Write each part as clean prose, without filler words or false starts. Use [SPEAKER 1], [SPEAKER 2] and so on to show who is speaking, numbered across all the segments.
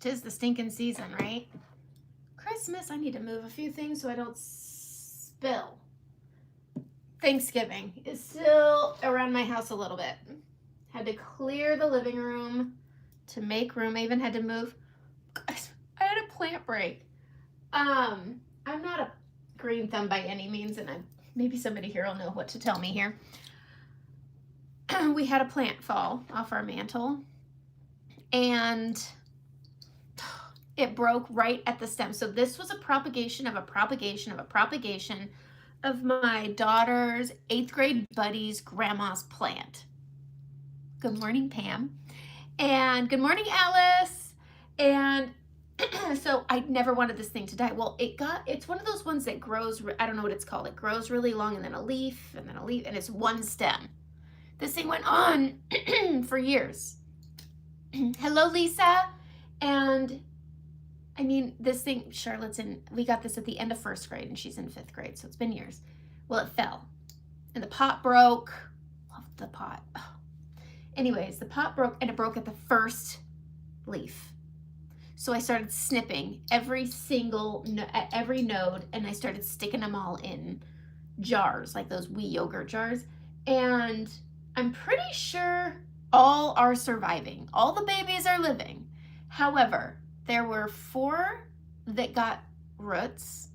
[SPEAKER 1] 'Tis the stinking season, right? Christmas, I need to move a few things so I don't spill. Thanksgiving is still around my house a little bit. Had to clear the living room to make room. I even had to move. Guys, I had a plant break. I'm not a green thumb by any means, and maybe somebody here will know what to tell me here. We had a plant fall off our mantle, and it broke right at the stem. So this was a propagation of a propagation of a propagation of my daughter's 8th grade buddy's grandma's plant. Good morning, Pam. And good morning, Alice. And so I never wanted this thing to die. Well, it's one of those ones that grows, I don't know what it's called. It grows really long and then a leaf and then a leaf, and it's one stem. This thing went on for years. Hello, Lisa. And I mean, this thing, Charlotte's we got this at the end of 1st grade and she's in 5th grade. So it's been years. Well, it fell and the pot broke. Love the pot. Oh. Anyways, the pot broke and it broke at the first leaf. So I started snipping every node, and I started sticking them all in jars, like those wee yogurt jars. And I'm pretty sure all are surviving. All the babies are living. However, there were 4 that got roots.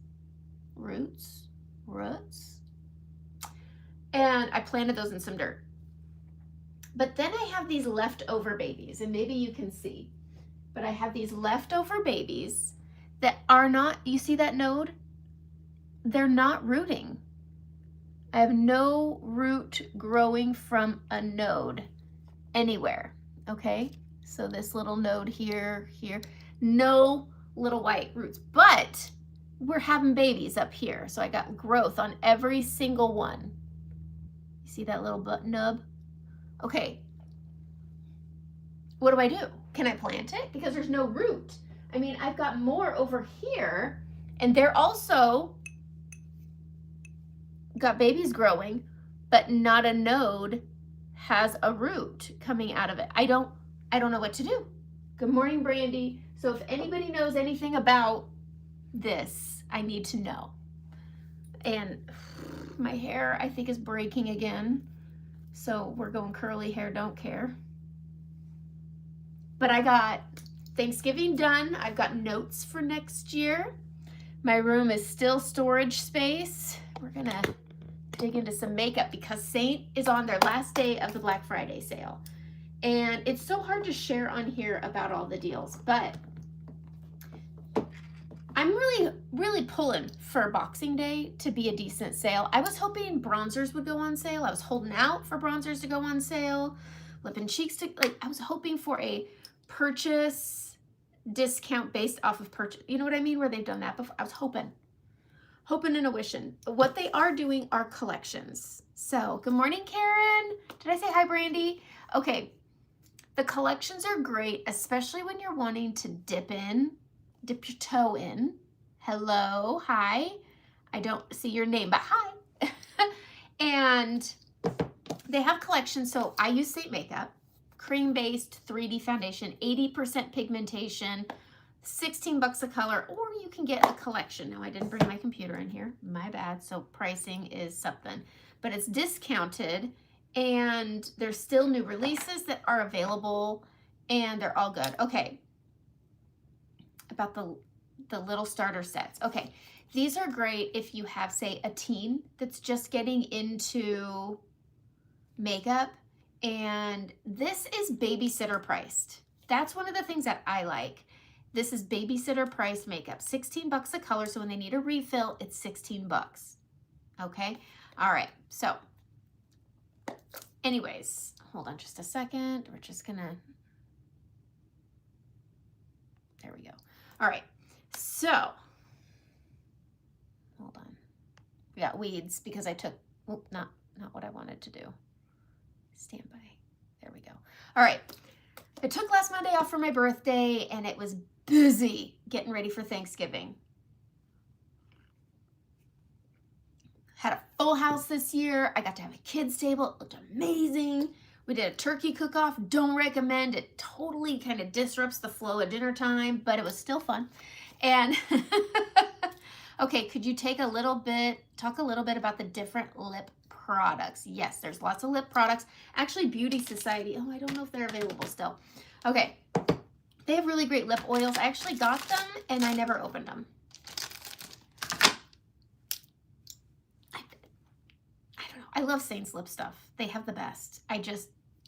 [SPEAKER 1] And I planted those in some dirt. But then I have these leftover babies, and maybe you can see. But I have these leftover babies that are not, you see that node? They're not rooting. I have no root growing from a node anywhere, okay? So this little node here, no little white roots, but we're having babies up here. So I got growth on every single one. You see that little nub? Okay. What do I do? Can I plant it? Because there's no root. I mean, I've got more over here, and they're also got babies growing, but not a node has a root coming out of it. I don't know what to do. Good morning, Brandy. So if anybody knows anything about this, I need to know. And my hair, I think, is breaking again. So we're going curly hair, don't care. But I got Thanksgiving done. I've got notes for next year. My room is still storage space. We're gonna dig into some makeup because Saint is on their last day of the Black Friday sale. And it's so hard to share on here about all the deals, but I'm really pulling for Boxing Day to be a decent sale. I was hoping bronzers would go on sale. I was holding out for bronzers to go on sale. Lip and cheeks I was hoping for a purchase discount based off of purchase. You know what I mean? Where they've done that before. I was hoping and a wishing. What they are doing are collections. So good morning, Karen. Did I say hi, Brandy? Okay. The collections are great, especially when you're wanting to dip your toe in. Hello, hi. I don't see your name, but hi. And they have collections. So I use Saint Makeup, cream-based 3D foundation, 80% pigmentation, $16 a color, or you can get a collection. Now I didn't bring my computer in here, my bad. So pricing is something, but it's discounted. And there's still new releases that are available, and they're all good. Okay, about the little starter sets. Okay, these are great if you have, say, a teen that's just getting into makeup, and this is babysitter priced. That's one of the things that I like. This is babysitter priced makeup, $16 a color, so when they need a refill, it's $16. Okay, all right, so anyways, hold on just a second. We're just gonna, there we go. All right, so, hold on. We got weeds because I took, not what I wanted to do. Stand by, there we go. All right, I took last Monday off for my birthday and it was busy getting ready for Thanksgiving. Had a full house this year. I got to have a kids table. It looked amazing. We did a turkey cook-off. Don't recommend. It totally kind of disrupts the flow of dinner time, but it was still fun. And okay, could you talk a little bit about the different lip products? Yes, there's lots of lip products. Actually, Beauty Society. Oh, I don't know if they're available still. Okay, they have really great lip oils. I actually got them and I never opened them. I don't know. I love Saints lip stuff. They have the best.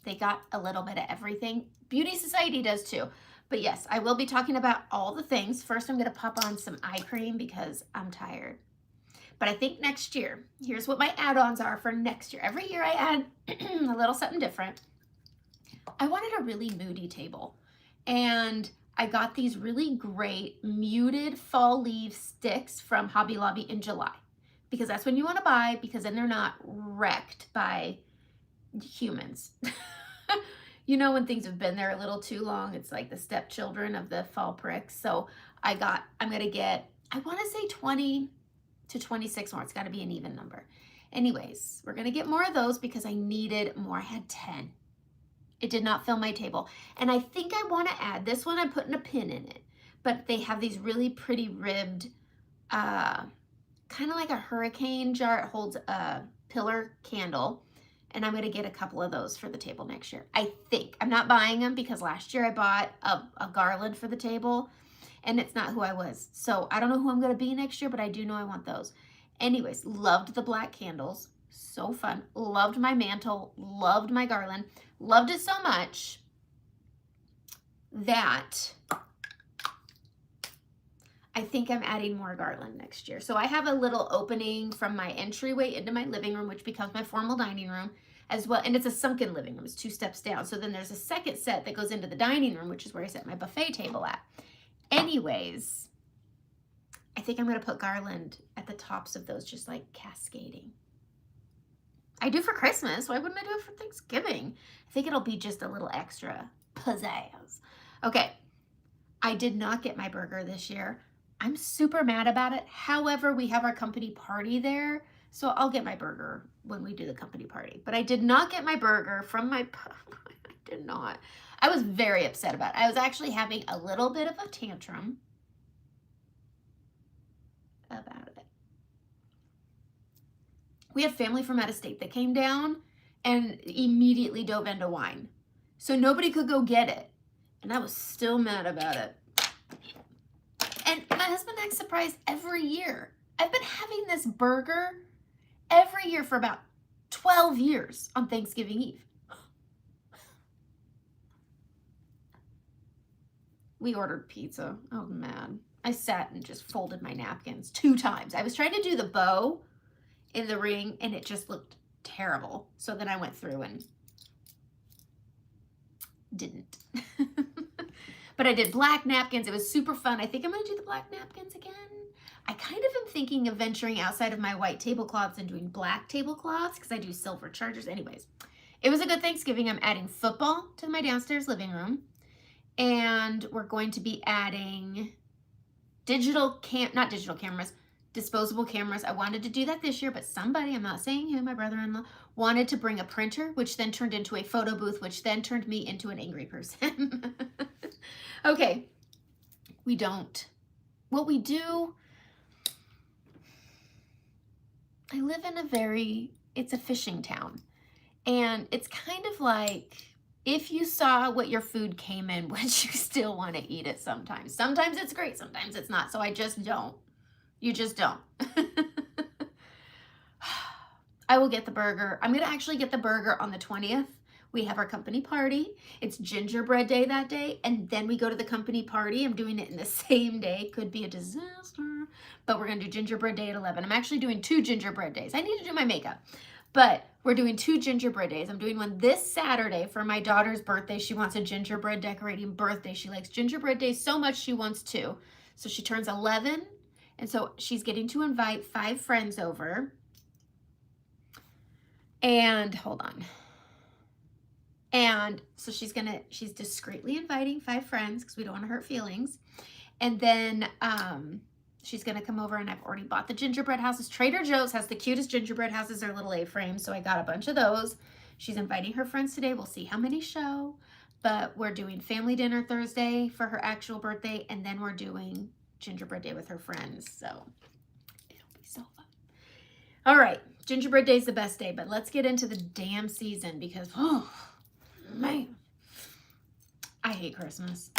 [SPEAKER 1] They got a little bit of everything. Beauty Society does too. But yes, I will be talking about all the things. First, I'm going to pop on some eye cream because I'm tired. But I think next year, here's what my add-ons are for next year. Every year I add a little something different. I wanted a really moody table. And I got these really great muted fall leaf sticks from Hobby Lobby in July. Because that's when you want to buy, because then they're not wrecked by humans. You know, when things have been there a little too long, it's like the stepchildren of the fall pricks. So I'm going to get, I want to say 20 to 26 more. It's got to be an even number. Anyways, we're going to get more of those because I needed more. I had 10. It did not fill my table. And I think I want to add, this one I'm putting a pin in it, but they have these really pretty ribbed, kind of like a hurricane jar. It holds a pillar candle. And I'm going to get a couple of those for the table next year. I think. I'm not buying them because last year I bought a garland for the table and it's not who I was. So I don't know who I'm going to be next year, but I do know I want those. Anyways, loved the black candles. So fun. Loved my mantle. Loved my garland. Loved it so much that I think I'm adding more garland next year. So I have a little opening from my entryway into my living room, which becomes my formal dining room as well. And it's a sunken living room. It's 2 steps down. So then there's a second set that goes into the dining room, which is where I set my buffet table at. Anyways, I think I'm going to put garland at the tops of those, just like cascading. I do for Christmas. Why wouldn't I do it for Thanksgiving? I think it'll be just a little extra pizzazz. Okay. I did not get my burger this year. I'm super mad about it. However, we have our company party there, so I'll get my burger when we do the company party. But I did not get my burger from my, I did not. I was very upset about it. I was actually having a little bit of a tantrum about it. We had family from out of state that came down and immediately dove into wine. So nobody could go get it. And I was still mad about it. And my husband acts surprised every year. I've been having this burger every year for about 12 years on Thanksgiving Eve. We ordered pizza. Oh, man. I sat and just folded my napkins 2 times. I was trying to do the bow in the ring, and it just looked terrible. So then I went through and didn't. But I did black napkins. It was super fun. I think I'm going to do the black napkins again. I kind of am thinking of venturing outside of my white tablecloths and doing black tablecloths because I do silver chargers. Anyways, it was a good Thanksgiving. I'm adding football to my downstairs living room. And we're going to be adding disposable cameras. I wanted to do that this year, but somebody, I'm not saying who, my brother-in-law, wanted to bring a printer, which then turned into a photo booth, which then turned me into an angry person. Okay, what we do, I live in it's a fishing town. And it's kind of like, if you saw what your food came in, would you still want to eat it sometimes? Sometimes it's great, sometimes it's not. So I just don't. You just don't. I will get the burger. I'm going to actually get the burger on the 20th. We have our company party. It's gingerbread day that day. And then we go to the company party. I'm doing it in the same day. Could be a disaster. But we're going to do gingerbread day at 11. I'm actually doing 2 gingerbread days. I need to do my makeup. But we're doing 2 gingerbread days. I'm doing one this Saturday for my daughter's birthday. She wants a gingerbread decorating birthday. She likes gingerbread days so much she wants 2. So she turns 11. And so she's getting to invite 5 friends over. And hold on. And so she's discreetly inviting 5 friends because we don't want to hurt feelings. And then she's going to come over, and I've already bought the gingerbread houses. Trader Joe's has the cutest gingerbread houses. They're little A-frames, so I got a bunch of those. She's inviting her friends today. We'll see how many show, but we're doing family dinner Thursday for her actual birthday, and then we're doing gingerbread day with her friends. So it'll be so fun. All right, gingerbread day is the best day, but let's get into the damn season because, oh, man, I hate Christmas.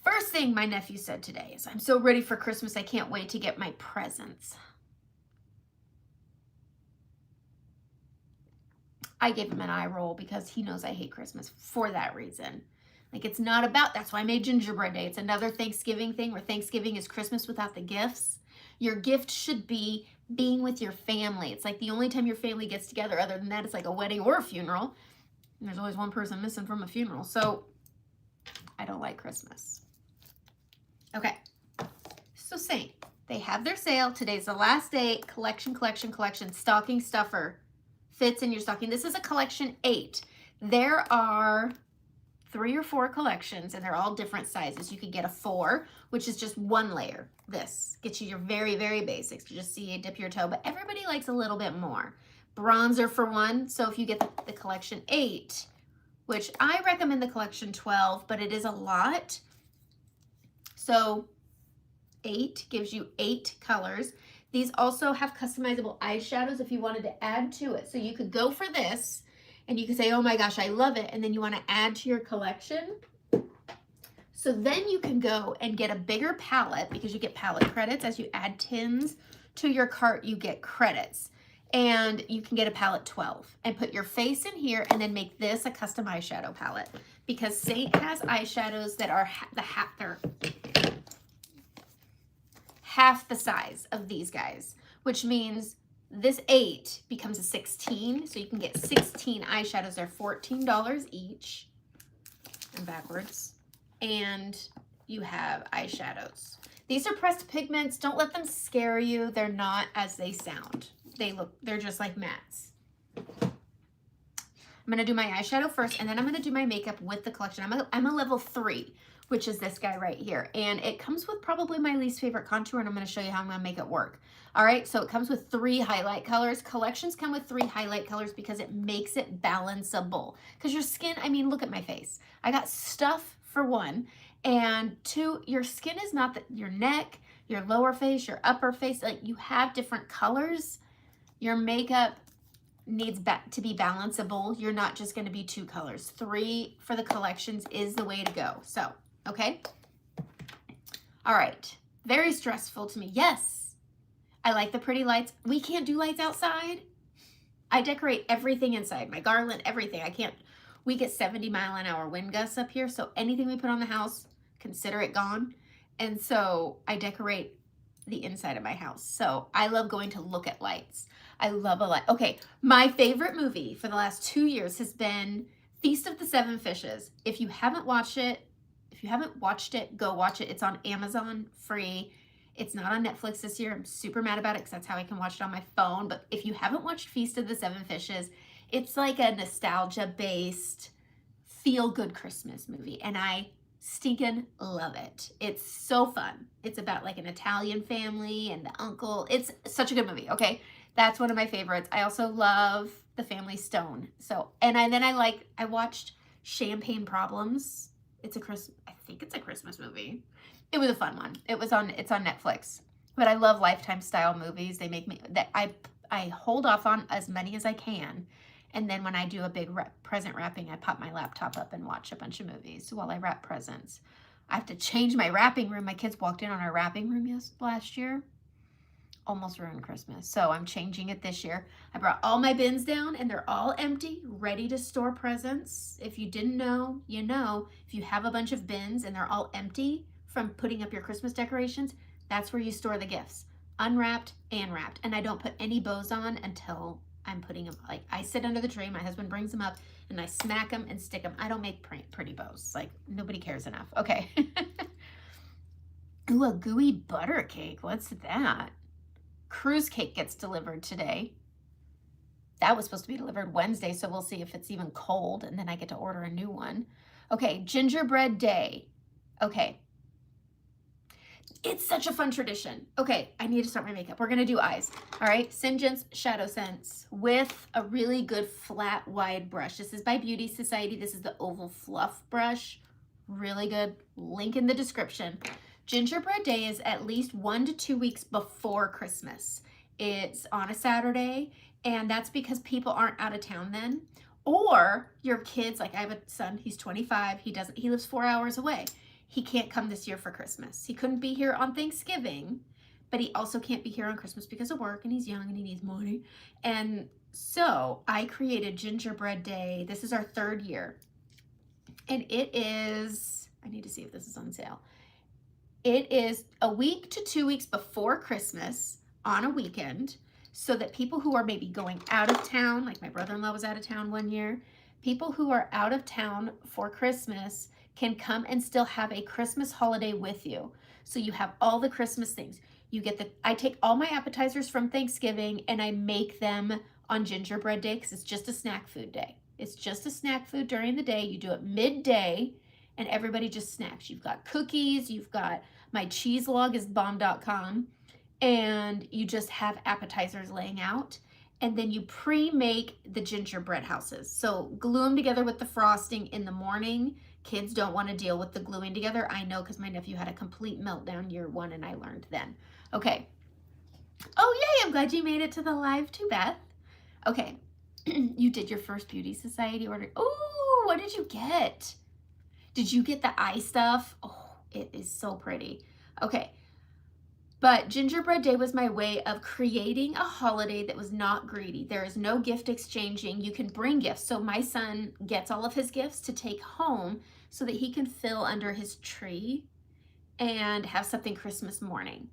[SPEAKER 1] First thing my nephew said today is, I'm so ready for Christmas, I can't wait to get my presents. I gave him an eye roll because he knows I hate Christmas for that reason. Like, it's not about, that's why I made gingerbread day. It's another Thanksgiving thing where Thanksgiving is Christmas without the gifts. Your gift should be being with your family. It's like the only time your family gets together. Other than that, it's like a wedding or a funeral. And there's always one person missing from a funeral. So I don't like Christmas. Okay. So Saint, they have their sale. Today's the last day. Collection, collection, collection. Stocking stuffer. Fits in your stocking. This is a collection 8. There are 3 or 4 collections, and they're all different sizes. You could get a 4, which is just 1 layer. This gets you your very, very basics. You just see, dip your toe, but everybody likes a little bit more. Bronzer for 1. So if you get the collection 8, which I recommend the collection 12, but it is a lot. So 8 gives you 8 colors. These also have customizable eyeshadows if you wanted to add to it. So you could go for this and you could say, oh my gosh, I love it. And then you want to add to your collection. So then you can go and get a bigger palette because you get palette credits. As you add tins to your cart, you get credits. And you can get a palette 12 and put your face in here and then make this a custom eyeshadow palette because Saint has eyeshadows that are they're half the size of these guys, which means this 8 becomes a 16. So you can get 16 eyeshadows. They're $14 each and backwards. And you have eyeshadows. These are pressed pigments. Don't let them scare you. They're not as they sound. They're just like mattes. I'm gonna do my eyeshadow first, and then I'm gonna do my makeup with the collection. I'm a level 3, which is this guy right here. And it comes with probably my least favorite contour, and I'm gonna show you how I'm gonna make it work. All right, so it comes with 3 highlight colors. Collections come with 3 highlight colors because it makes it balanceable. Because your skin, I mean, look at my face. I got stuff for 1, and 2, your skin is not your neck, your lower face, your upper face, like you have different colors. Your makeup needs to be balanceable. You're not just going to be 2 colors. 3 for the collections is the way to go. So, okay. All right. Very stressful to me. Yes. I like the pretty lights. We can't do lights outside. I decorate everything inside. My garland, everything. We get 70-mile-an-hour wind gusts up here. So anything we put on the house, consider it gone. And so I decorate the inside of my house. So I love going to look at lights. I love a light. Okay, my favorite movie for the last 2 years has been Feast of the 7 Fishes. If you haven't watched it, go watch it. It's on Amazon free. It's not on Netflix this year. I'm super mad about it because that's how I can watch it on my phone. But if you haven't watched Feast of the 7 Fishes, it's like a nostalgia-based, feel-good Christmas movie. And I stinking love it. It's so fun. It's about like an Italian family and the uncle. It's such a good movie. Okay, that's one of my favorites. I also love The Family Stone. So, and I watched Champagne Problems. I think it's a Christmas movie. It was a fun one. It's on Netflix. But I love Lifetime style movies. They make me that I hold off on as many as I can. And then when I do a big present wrapping, I pop my laptop up and watch a bunch of movies while I wrap presents. I have to change my wrapping room. My kids walked in on our wrapping room last year. Almost ruined Christmas. So I'm changing it this year. I brought all my bins down and they're all empty, ready to store presents. If you didn't know, you know. If you have a bunch of bins and they're all empty from putting up your Christmas decorations, that's where you store the gifts. Unwrapped and wrapped. And I don't put any bows on until I'm putting them, like I sit under the tree, my husband brings them up and I smack them and stick them. I don't make pretty bows. Like nobody cares enough. Okay. Ooh, a gooey butter cake. What's that? Cruise cake gets delivered today. That was supposed to be delivered Wednesday, so we'll see if it's even cold and then I get to order a new one. Okay, gingerbread day. Okay. It's such a fun tradition. Okay, I need to start my makeup. We're gonna do eyes. All right, St. John's Shadow Sense with a really good flat, wide brush. This is by Beauty Society. This is the Oval Fluff brush. Really good. Link in the description. Gingerbread Day is at least 1 to 2 weeks before Christmas. It's on a Saturday, and that's because people aren't out of town then. Or your kids, like I have a son, he's 25, he lives 4 hours away. He can't come this year for Christmas. He couldn't be here on Thanksgiving, but he also can't be here on Christmas because of work, and he's young and he needs money. And so I created Gingerbread Day. This is our 3rd year. And it is, I need to see if this is on sale. It is a week to 2 weeks before Christmas on a weekend, so that people who are maybe going out of town, like my brother-in-law was out of town one year, people who are out of town for Christmas can come and still have a Christmas holiday with you. So you have all the Christmas things. I take all my appetizers from Thanksgiving and I make them on Gingerbread Day because it's just a snack food day. It's just a snack food during the day. You do it midday and everybody just snacks. You've got cookies, you've got, my cheese log is bomb.com, and you just have appetizers laying out. And then you pre-make the gingerbread houses. So glue them together with the frosting in the morning. Kids don't want to deal with the gluing together. I know, because my nephew had a complete meltdown year 1 and I learned then. Okay. Oh, yay, I'm glad you made it to the live too, Beth. Okay. You did your first Beauty Society order. Oh, what did you get? Did you get the eye stuff? Oh, it is so pretty. Okay. But Gingerbread Day was my way of creating a holiday that was not greedy. There is no gift exchanging. You can bring gifts. So my son gets all of his gifts to take home so that he can fill under his tree and have something Christmas morning.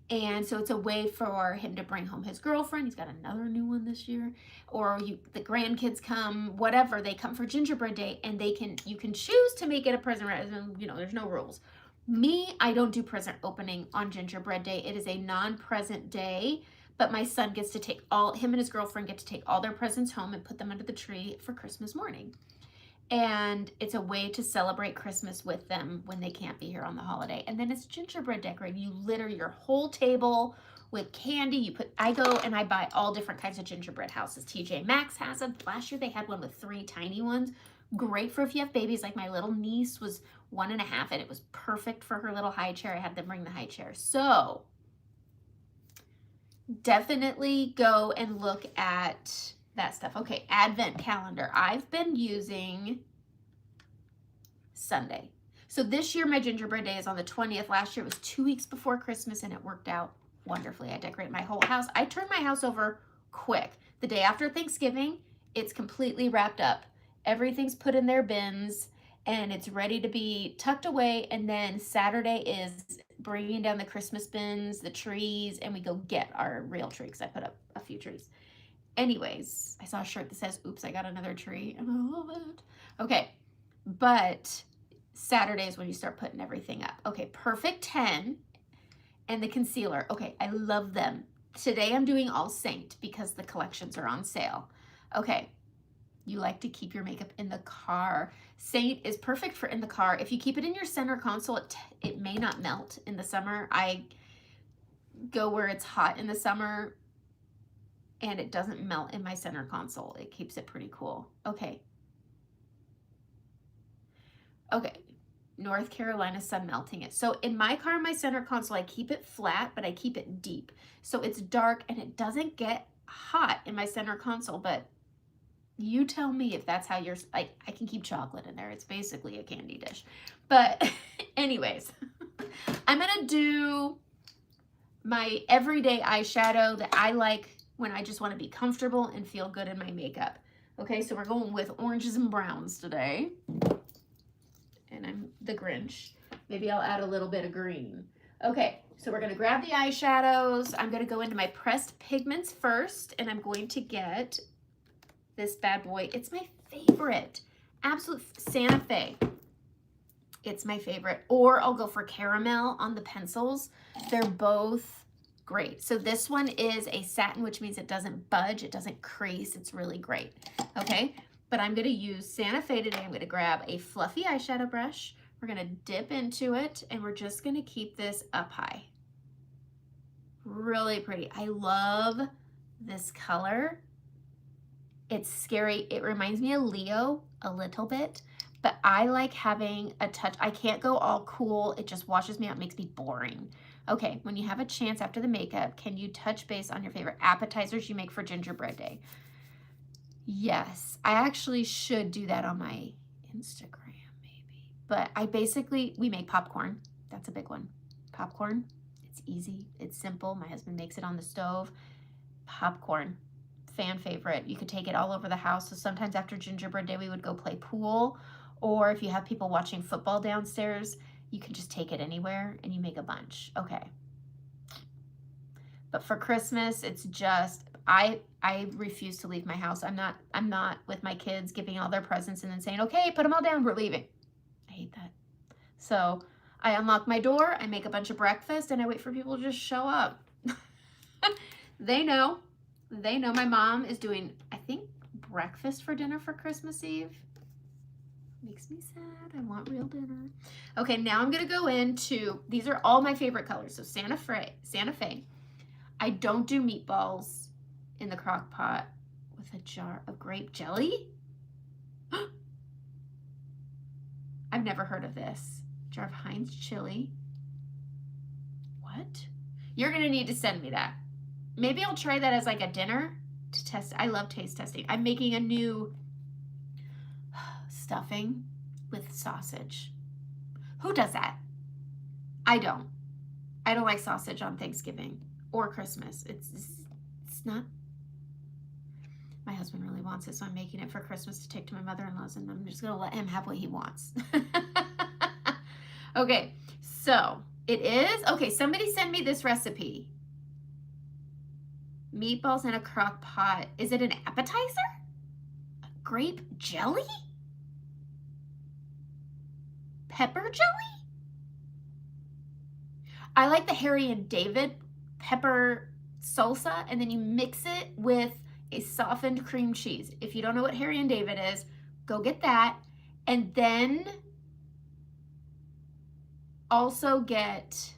[SPEAKER 1] And so it's a way for him to bring home his girlfriend. He's got another new one this year. Or the grandkids come, whatever, they come for Gingerbread Day, and you can choose to make it a present. There's no rules. Me, I don't do present opening on Gingerbread Day. It is a non-present day, but my son gets to him and his girlfriend get to take all their presents home and put them under the tree for Christmas morning. And it's a way to celebrate Christmas with them when they can't be here on the holiday. And then it's gingerbread decorating. You litter your whole table with candy. I go and I buy all different kinds of gingerbread houses. TJ Maxx has them. Last year they had one with 3 tiny ones. Great for if you have babies. Like my little niece was 1.5 and it was perfect for her little high chair. I had them bring the high chair. So definitely go and look at that stuff. Okay, Advent calendar. I've been using Sunday. So this year my gingerbread day is on the 20th. Last year it was 2 weeks before Christmas and it worked out wonderfully. I decorated my whole house. I turned my house over quick. The day after Thanksgiving, it's completely wrapped up. Everything's put in their bins and it's ready to be tucked away. And then Saturday is bringing down the Christmas bins, the trees, and we go get our real tree because I put up a few trees. Anyways, I saw a shirt that says, oops, I got another tree, and I love it. Okay, but Saturday is when you start putting everything up. Okay, Perfect 10 and the concealer. Okay, I love them. Today I'm doing All Saint because the collections are on sale. Okay, you like to keep your makeup in the car. Saint is perfect for in the car. If you keep it in your center console, it may not melt in the summer. I go where it's hot in the summer and it doesn't melt in my center console. It keeps it pretty cool. Okay. Okay. North Carolina sun melting it. So in my car, my center console, I keep it flat, but I keep it deep. So it's dark and it doesn't get hot in my center console, but you tell me if that's how yours, I can keep chocolate in there. It's basically a candy dish. But anyways, I'm going to do my everyday eyeshadow that I like when I just want to be comfortable and feel good in my makeup. Okay, so we're going with oranges and browns today. And I'm the Grinch. Maybe I'll add a little bit of green. Okay, so we're going to grab the eyeshadows. I'm going to go into my pressed pigments first, and I'm going to get this bad boy. It's my favorite. Absolute Santa Fe. It's my favorite. Or I'll go for caramel on the pencils. They're both great. So this one is a satin, which means it doesn't budge. It doesn't crease. It's really great. Okay. But I'm going to use Santa Fe today. I'm going to grab a fluffy eyeshadow brush We're gonna dip into it and we're just gonna keep this up high. Really pretty. I love this color. It's scary. It reminds me of Leo a little bit, but I like having a touch. I can't go all cool. It just washes me out, makes me boring. Okay, when you have a chance after the makeup, can you touch base on your favorite appetizers you make for gingerbread day? Yes, I actually should do that on my Instagram maybe. But we make popcorn. That's a big one. Popcorn, it's easy, it's simple. My husband makes it on the stove. Popcorn, fan favorite. You could take it all over the house. So sometimes after gingerbread day, we would go play pool. Or if you have people watching football downstairs, you can just take it anywhere and you make a bunch. Okay. But for Christmas, it's just, I refuse to leave my house. I'm not with my kids giving all their presents and then saying, okay, put them all down, we're leaving. I hate that. So I unlock my door, I make a bunch of breakfast, and I wait for people to just show up. They know my mom is doing, I think, breakfast for dinner for Christmas Eve. Makes me sad. I want real dinner. Okay, now I'm gonna go into, these are all my favorite colors. So Santa Fe. I don't do meatballs in the crock pot with a jar of grape jelly. I've never heard of this. Jar of Heinz chili. What? You're gonna need to send me that. Maybe I'll try that as like a dinner to test. I love taste testing. I'm making a new stuffing with sausage. Who does that? I don't. I don't like sausage on Thanksgiving or Christmas. It's not. My husband really wants it, so I'm making it for Christmas to take to my mother-in-law's, and I'm just gonna let him have what he wants. Okay, so it is, okay, somebody send me this recipe. Meatballs in a crock pot. Is it an appetizer? Grape jelly? Pepper jelly? I like the Harry and David pepper salsa, and then you mix it with a softened cream cheese. If you don't know what Harry and David is, go get that. And then also get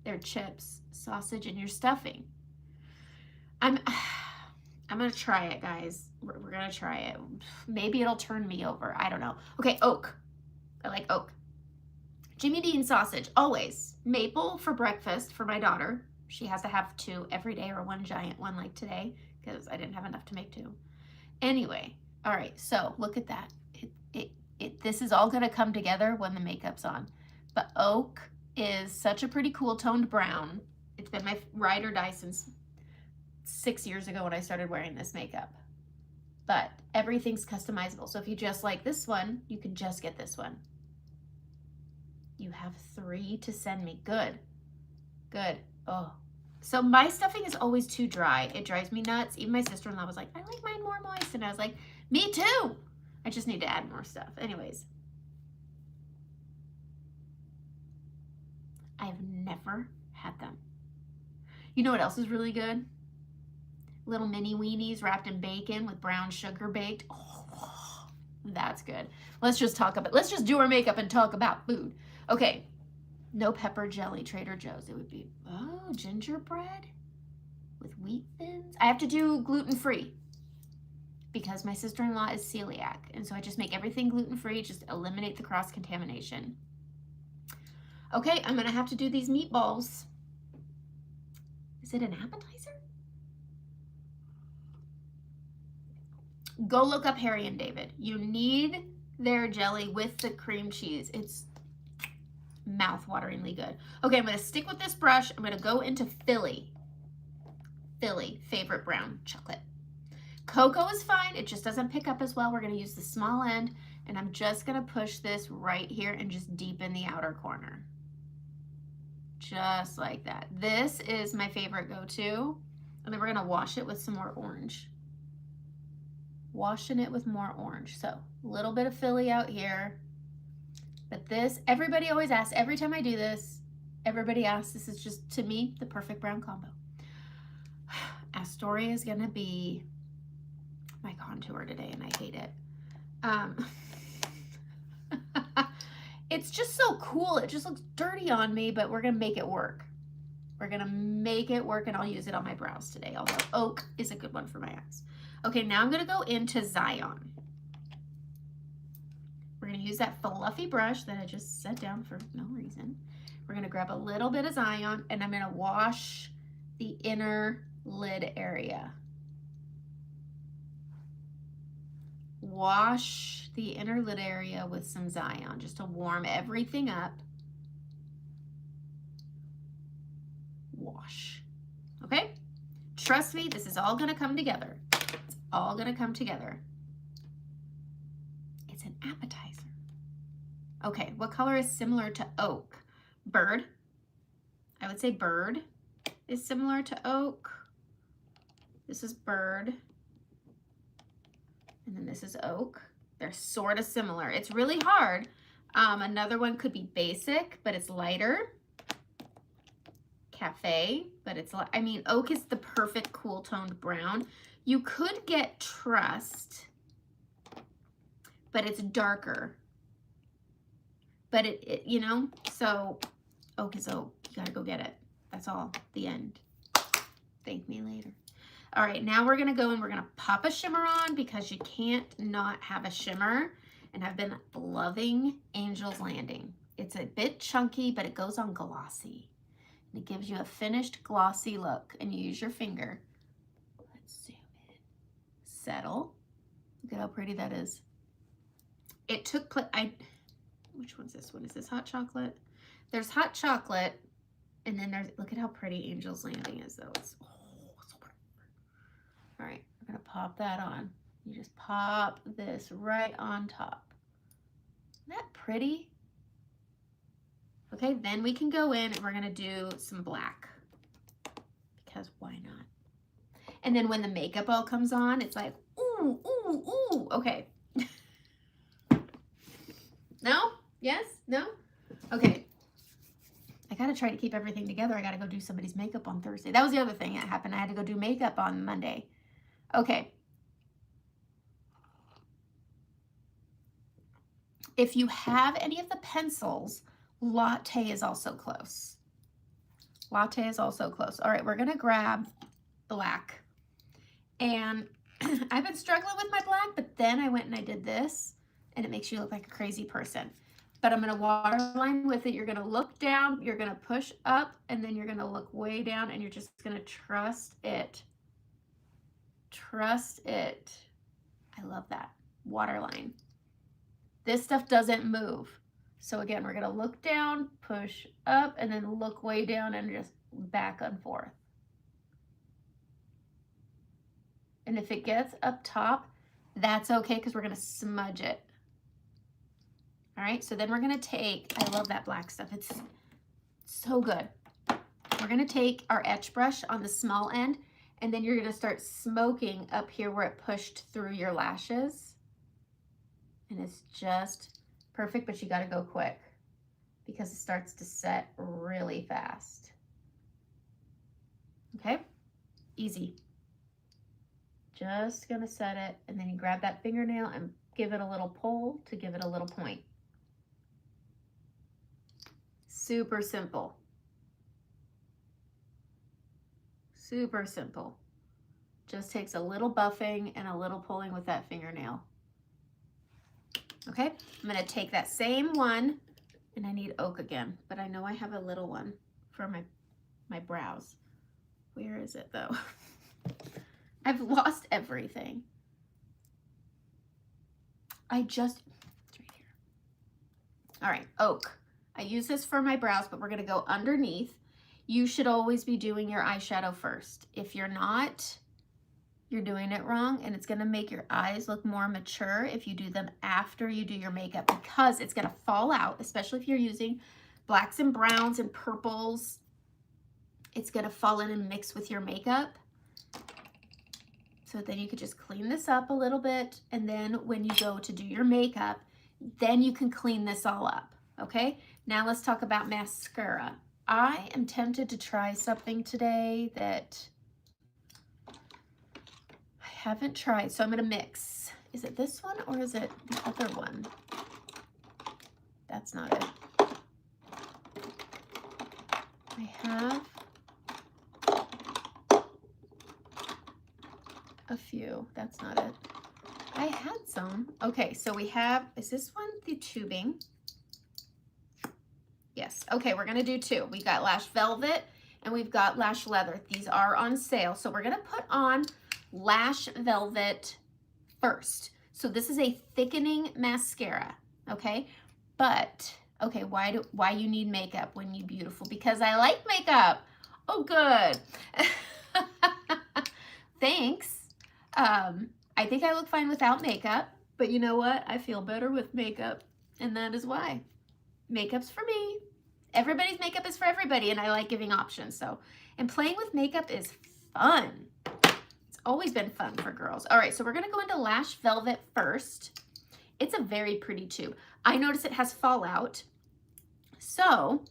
[SPEAKER 1] their chips, sausage, and your stuffing. I'm gonna try it, guys. We're gonna try it. Maybe it'll turn me over. I don't know. Okay, oak. I like oak. Jimmy Dean sausage, always. Maple for breakfast for my daughter. She has to have 2 every day, or 1 giant one like today, because I didn't have enough to make 2. Anyway, all right, so look at that. This is all gonna come together when the makeup's on. But oak is such a pretty cool toned brown. It's been my ride or die since 6 years ago when I started wearing this makeup. But everything's customizable. So if you just like this one, you can just get this one. You have 3 to send me. Good. Good. Oh. So my stuffing is always too dry. It drives me nuts. Even my sister-in-law was like, I like mine more moist. And I was like, me too. I just need to add more stuff. Anyways. I've never had them. You know what else is really good? Little mini weenies wrapped in bacon with brown sugar baked. Oh, that's good. Let's just talk about, let's just do our makeup and talk about food. Okay, no pepper jelly, Trader Joe's. It would be, oh, gingerbread with wheat thins. I have to do gluten-free because my sister-in-law is celiac. And so I just make everything gluten-free, just eliminate the cross-contamination. Okay, I'm gonna have to do these meatballs. Is it an appetizer? Go look up Harry and David. You need their jelly with the cream cheese. It's mouth-wateringly good. Okay, I'm gonna stick with this brush. I'm gonna go into Philly favorite brown chocolate. Cocoa is fine, it just doesn't pick up as well. We're gonna use the small end, and I'm just gonna push this right here and just deepen the outer corner. Just like that. This is my favorite go-to. And then we're gonna wash it with some more orange. Washing it with more orange. So a little bit of Philly out here. But this, everybody always asks, every time I do this, everybody asks, this is just, to me, the perfect brown combo. Astoria is gonna be my contour today, and I hate it. Um, it's just so cool. It just looks dirty on me, but we're gonna make it work. We're gonna make it work, and I'll use it on my brows today, although oak is a good one for my eyes. Okay, now I'm gonna go into Zion. We're gonna use that fluffy brush that I just set down for no reason. We're gonna grab a little bit of Zion, and I'm gonna wash the inner lid area. Wash the inner lid area with some Zion just to warm everything up. Wash. Okay? Trust me, this is all gonna come together. It's all gonna come together. It's an appetizer. Okay, what color is similar to oak? Bird. I would say bird is similar to oak. This is bird. And then this is oak. They're sort of similar. It's really hard. Another one could be basic, but it's lighter. Cafe, but it's, I mean, oak is the perfect cool toned brown. You could get trust, but it's darker. But it you know, so oak is oak. You gotta go get it. That's all. The end. Thank me later. All right, now we're gonna go and we're gonna pop a shimmer on because you can't not have a shimmer. And I've been loving Angel's Landing. It's a bit chunky, but it goes on glossy. And it gives you a finished glossy look. And you use your finger. Let's zoom in. Settle. Look at how pretty that is. It took which one's this one? Is this hot chocolate? There's hot chocolate, and then there's, look at how pretty Angel's Landing is though. It's so pretty. All right, we're gonna pop that on. You just pop this right on top. Isn't that pretty? Okay, then we can go in and we're gonna do some black, because why not? And then when the makeup all comes on, it's like, ooh, ooh, ooh, okay. No? Yes? No? Okay. I gotta try to keep everything together. I gotta go do somebody's makeup on Thursday. That was the other thing that happened. I had to go do makeup on Monday. Okay. If you have any of the pencils, Latte is also close. Latte is also close. All right, we're gonna grab black. And I've been struggling with my black, but then I went and I did this, and it makes you look like a crazy person. But I'm gonna waterline with it. You're gonna look down, you're gonna push up, and then you're gonna look way down, and you're just gonna trust it. Trust it. I love that. Waterline. This stuff doesn't move. So again, we're gonna look down, push up, and then look way down and just back and forth. And if it gets up top, that's okay, because we're gonna smudge it. All right, so then we're gonna take, I love that black stuff. It's so good. We're gonna take our etch brush on the small end, and then you're gonna start smoking up here where it pushed through your lashes. And it's just perfect, but you gotta go quick because it starts to set really fast. Okay, easy. Just gonna set it, and then you grab that fingernail and give it a little pull to give it a little point. Super simple. Super simple. Just takes a little buffing and a little pulling with that fingernail. Okay, I'm gonna take that same one, and I need oak again, but I know I have a little one for my brows. Where is it though? I've lost everything. It's right here. All right, oak. I use this for my brows, but we're gonna go underneath. You should always be doing your eyeshadow first. If you're not, you're doing it wrong, and it's gonna make your eyes look more mature if you do them after you do your makeup, because it's gonna fall out, especially if you're using blacks and browns and purples. It's gonna fall in and mix with your makeup. So then you could just clean this up a little bit, and then when you go to do your makeup, then you can clean this all up, okay? Now let's talk about mascara. I am tempted to try something today that I haven't tried, so I'm gonna mix. is it this one or is it the other one? That's not it. I have a few. That's not it. I had some. Okay, so we have, is this one the tubing? Yes. Okay, we're going to do two. We got Lash Velvet and we've got Lash Leather. These are on sale. So we're going to put on Lash Velvet first. So this is a thickening mascara, okay? But, okay, why you need makeup when you beautiful? Because I like makeup. Oh, good. Thanks. I think I look fine without makeup, but you know what? I feel better with makeup, and that is why. Makeup's for me. Everybody's makeup is for everybody, and I like giving options. So, and playing with makeup is fun. It's always been fun for girls. All right, so we're gonna go into Lash Velvet first. It's a very pretty tube. I notice it has fallout. So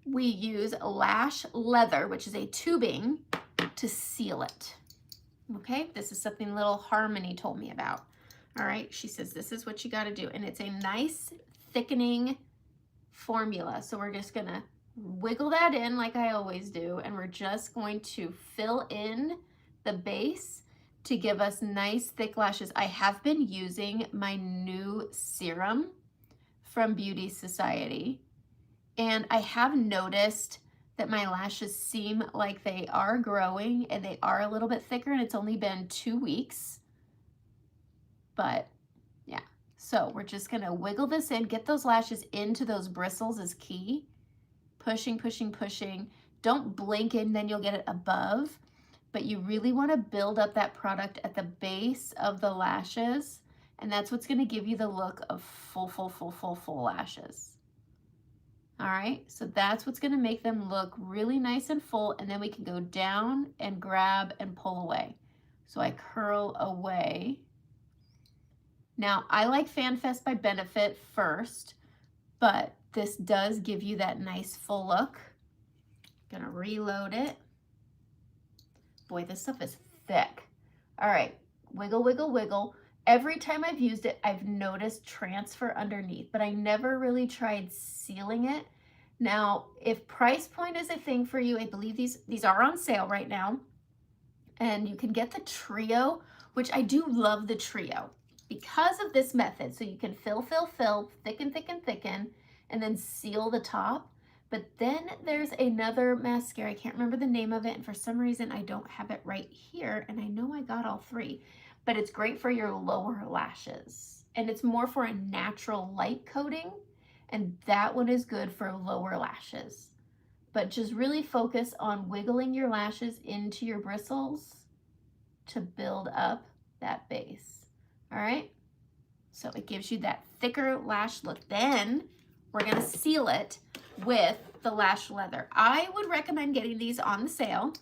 [SPEAKER 1] we use Lash Leather, which is a tubing, to seal it. Okay, this is something little Harmony told me about. All right, she says this is what you got to do, and it's a nice thickening formula. So we're just gonna wiggle that in like I always do, and we're just going to fill in the base to give us nice thick lashes. I have been using my new serum from Beauty Society, and I have noticed that my lashes seem like they are growing and they are a little bit thicker, and it's only been 2 weeks. But yeah, so we're just gonna wiggle this in, get those lashes into those bristles is key. Pushing, pushing, pushing. Don't blink in, then you'll get it above. But you really wanna build up that product at the base of the lashes, and that's what's gonna give you the look of full lashes. All right, so that's what's gonna make them look really nice and full, and then we can go down and grab and pull away. So I curl away. Now, I like FanFest by Benefit first, but this does give you that nice full look. Gonna reload it. Boy, this stuff is thick. All right, wiggle, wiggle, wiggle. Every time I've used it, I've noticed transfer underneath, but I never really tried sealing it. Now, if price point is a thing for you, I believe these are on sale right now. And you can get the trio, which I do love the trio because of this method. So you can fill, thicken, thicken, thicken, and then seal the top. But then there's another mascara. I can't remember the name of it, and for some reason I don't have it right here, and I know I got all three. But it's great for your lower lashes, and it's more for a natural light coating, and that one is good for lower lashes. But just really focus on wiggling your lashes into your bristles to build up that base. All right, so it gives you that thicker lash look. Then we're gonna seal it with the Lash Leather. I would recommend getting these on the sale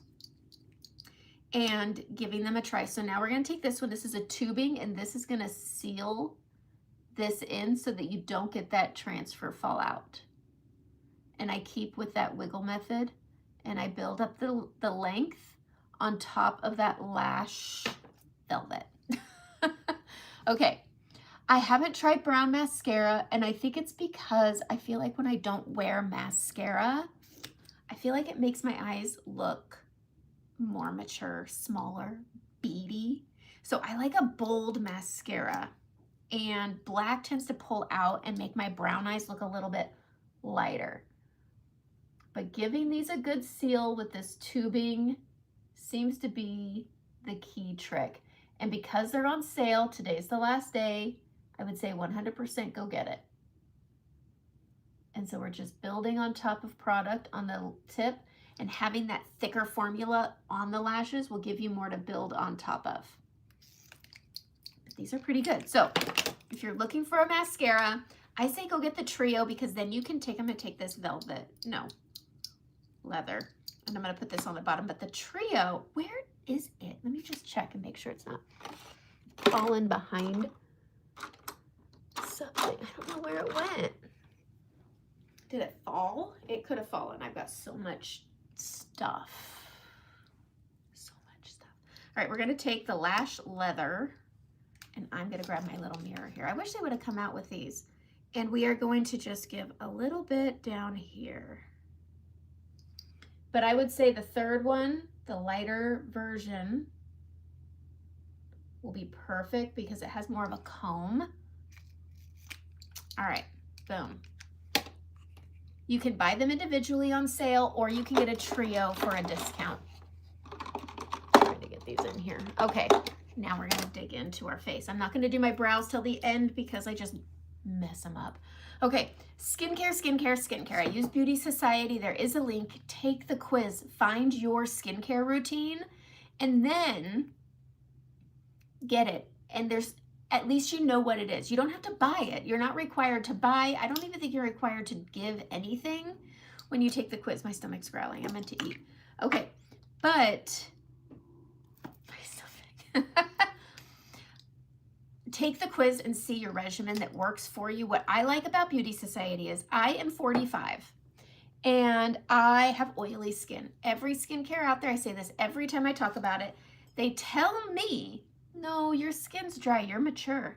[SPEAKER 1] and giving them a try. So now we're gonna take this one. This is a tubing, and this is gonna seal this in so that you don't get that transfer fallout. And I keep with that wiggle method, and I build up the length on top of that Lash Velvet. Okay, I haven't tried brown mascara, and I think it's because I feel like when I don't wear mascara, I feel like it makes my eyes look more mature, smaller, beady. So I like a bold mascara, and black tends to pull out and make my brown eyes look a little bit lighter. But giving these a good seal with this tubing seems to be the key trick. And because they're on sale, today's the last day, I would say 100% go get it. And so we're just building on top of product on the tip, and having that thicker formula on the lashes will give you more to build on top of. But these are pretty good. So if you're looking for a mascara, I say go get the trio, because then you can take, I'm gonna take this leather, and I'm gonna put this on the bottom. But the trio, where is it? Let me just check and make sure it's not fallen behind something. I don't know where it went. Did it fall? It could have fallen. I've got so much stuff. So much stuff. All right, we're gonna take the Lash Leather, And I'm gonna grab my little mirror here. I wish they would have come out with these. And we are going to just give a little bit down here. But I would say the third one, the lighter version, will be perfect because it has more of a comb. All right, boom. You can buy them individually on sale, or you can get a trio for a discount. I'm trying to get these in here. Okay, now we're gonna dig into our face. I'm not gonna do my brows till the end because I just mess them up. Okay, skincare, skincare, skincare. I use Beauty Society. There is a link. Take the quiz. Find your skincare routine, and then get it. And there's, at least you know what it is. You don't have to buy it. You're not required to buy. I don't even think you're required to give anything when you take the quiz. My stomach's growling. I meant to eat. Okay, but my stomach. Take the quiz and see your regimen that works for you. What I like about Beauty Society is I am 45 and I have oily skin. Every skincare out there, I say this every time I talk about it, they tell me, no, your skin's dry, you're mature.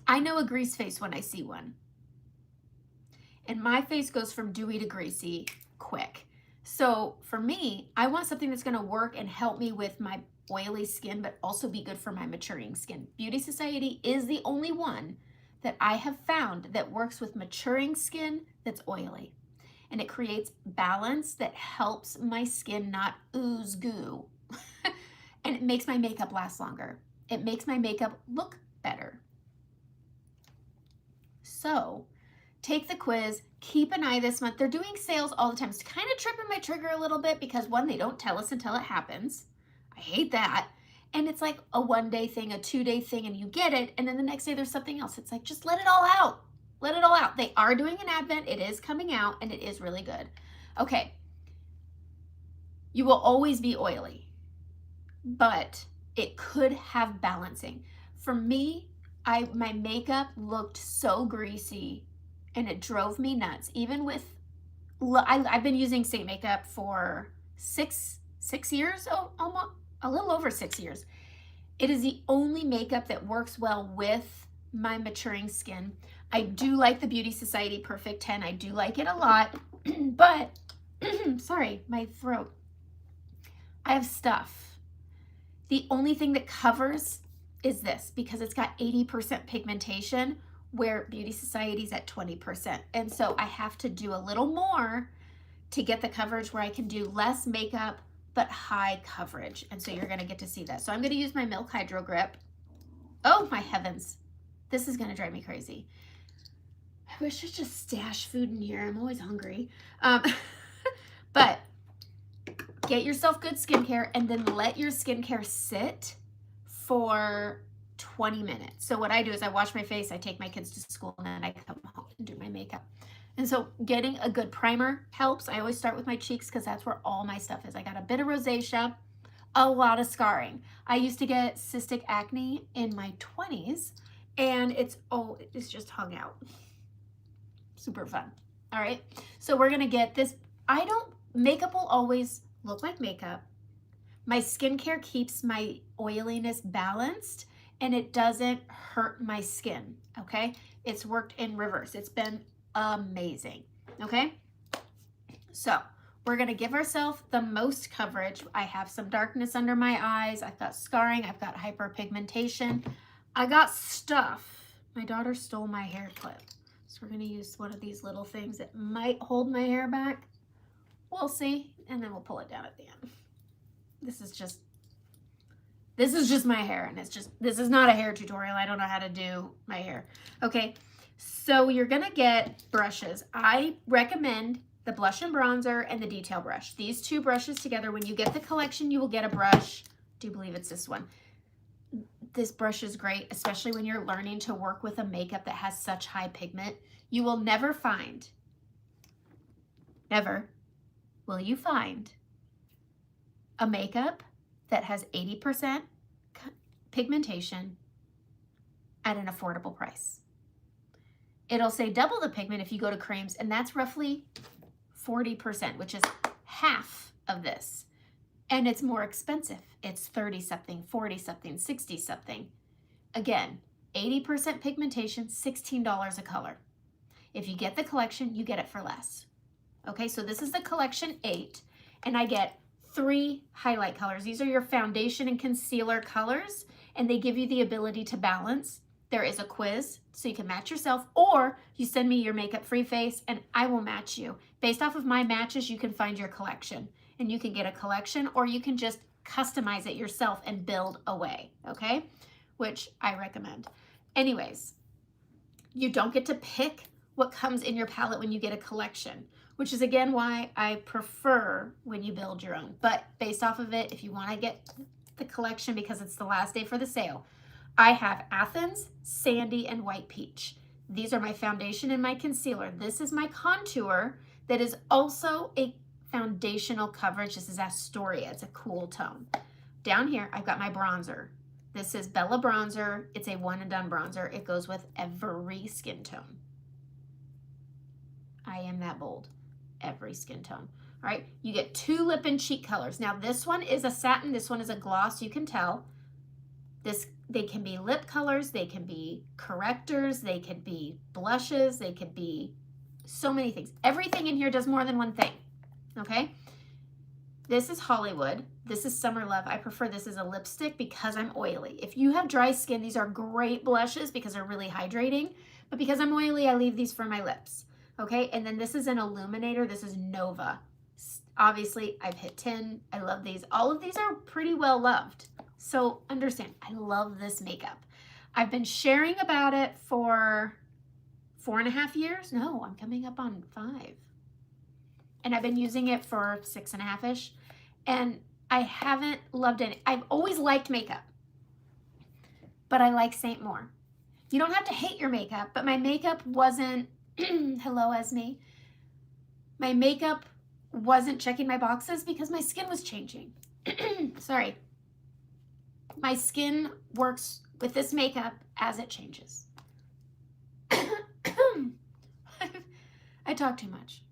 [SPEAKER 1] I know a grease face when I see one. And my face goes from dewy to greasy quick. So for me, I want something that's gonna work and help me with my oily skin, but also be good for my maturing skin. Beauty Society is the only one that I have found that works with maturing skin that's oily. And it creates balance that helps my skin not ooze goo. And it makes my makeup last longer. It makes my makeup look better. So take the quiz, keep an eye this month. They're doing sales all the time. It's kind of tripping my trigger a little bit because one, they don't tell us until it happens. I hate that. And it's like a 1-day thing, a 2-day thing, and you get it. And then the next day there's something else. It's like, just let it all out. Let it all out. They are doing an advent. It is coming out and it is really good. Okay. You will always be oily, but it could have balancing. For me, my makeup looked so greasy and it drove me nuts. Even with, I've been using Saint makeup for six years, almost a little over 6 years. It is the only makeup that works well with my maturing skin. I do like the Beauty Society Perfect 10. I do like it a lot, but sorry, my throat. I have stuff. The only thing that covers is this because it's got 80% pigmentation where Beauty Society's at 20%. And so I have to do a little more to get the coverage where I can do less makeup but high coverage. And so you're gonna get to see that. So I'm gonna use my Milk Hydro Grip. Oh my heavens. This is gonna drive me crazy. I wish I just stash food in here. I'm always hungry. But get yourself good skincare and then let your skincare sit for 20 minutes. So what I do is I wash my face, I take my kids to school, and then I come home and do my makeup. And so getting a good primer helps. I always start with my cheeks because that's where all my stuff is. I got a bit of rosacea, a lot of scarring. I used to get cystic acne in my 20s and it's just hung out. Super fun. All right. So we're going to get this. Makeup will always look like makeup. My skincare keeps my oiliness balanced and it doesn't hurt my skin. Okay. It's worked in reverse. It's been amazing. Okay. So we're going to give ourselves the most coverage. I have some darkness under my eyes. I've got scarring. I've got hyperpigmentation. I got stuff. My daughter stole my hair clip. So we're going to use one of these little things that might hold my hair back. We'll see. And then we'll pull it down at the end. This is just my hair. And this is not a hair tutorial. I don't know how to do my hair. Okay. So you're going to get brushes. I recommend the blush and bronzer and the detail brush. These two brushes together, when you get the collection, you will get a brush. Do you believe it's this one? This brush is great, especially when you're learning to work with a makeup that has such high pigment. You will never find, never will you find a makeup that has 80% pigmentation at an affordable price. It'll say double the pigment if you go to creams, and that's roughly 40%, which is half of this. and it's more expensive. It's 30 something, 40 something, 60 something. Again, 80% pigmentation, $16 a color. If you get the collection, you get it for less. Okay, so this is the collection 8, and I get 3 highlight colors. These are your foundation and concealer colors, and they give you the ability to balance. There is a quiz, so you can match yourself, or you send me your makeup-free face, and I will match you. Based off of my matches, you can find your collection, and you can get a collection, or you can just customize it yourself and build away, okay? Which I recommend. Anyways, you don't get to pick what comes in your palette when you get a collection, which is again why I prefer when you build your own. But based off of it, if you want to get the collection because it's the last day for the sale, I have Athens, Sandy, and White Peach. These are my foundation and my concealer. This is my contour that is also a foundational coverage. This is Astoria. It's a cool tone. Down here, I've got my bronzer. This is Bella Bronzer. It's a one and done bronzer. It goes with every skin tone. I am that bold. Every skin tone. All right, you get 2 lip and cheek colors. Now this one is a satin, this one is a gloss, you can tell. They can be lip colors, they can be correctors, they could be blushes, they could be so many things. Everything in here does more than one thing, okay? This is Hollywood. This is Summer Love. I prefer this as a lipstick because I'm oily. If you have dry skin, these are great blushes because they're really hydrating. But because I'm oily, I leave these for my lips. Okay, and then this is an illuminator. This is Nova. Obviously, I've hit 10. I love these. All of these are pretty well loved. So understand, I love this makeup. I've been sharing about it for 4.5 years. No, I'm coming up on 5. And I've been using it for 6.5-ish. And I haven't loved it. I've always liked makeup, but I like Saint more. You don't have to hate your makeup, but my makeup wasn't, hello Esme, my makeup wasn't checking my boxes because my skin was changing. Sorry. My skin works with this makeup as it changes. I talk too much.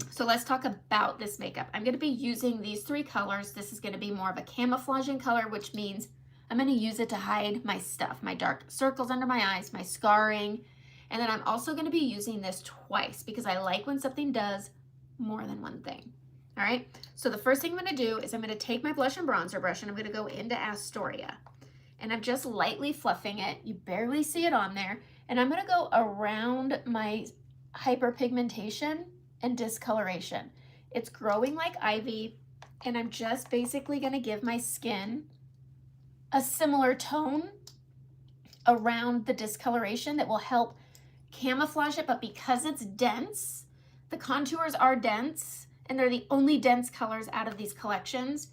[SPEAKER 1] So let's talk about this makeup. I'm going to be using these 3 colors. This is going to be more of a camouflaging color, which means I'm going to use it to hide my stuff, my dark circles under my eyes, my scarring. And then I'm also going to be using this twice because I like when something does more than one thing. All right. So the first thing I'm going to do is I'm going to take my blush and bronzer brush and I'm going to go into Astoria. And I'm just lightly fluffing it. You barely see it on there. And I'm going to go around my hyperpigmentation and discoloration. It's growing like ivy, and I'm just basically going to give my skin a similar tone around the discoloration that will help camouflage it, but because it's dense, the contours are dense, and they're the only dense colors out of these collections,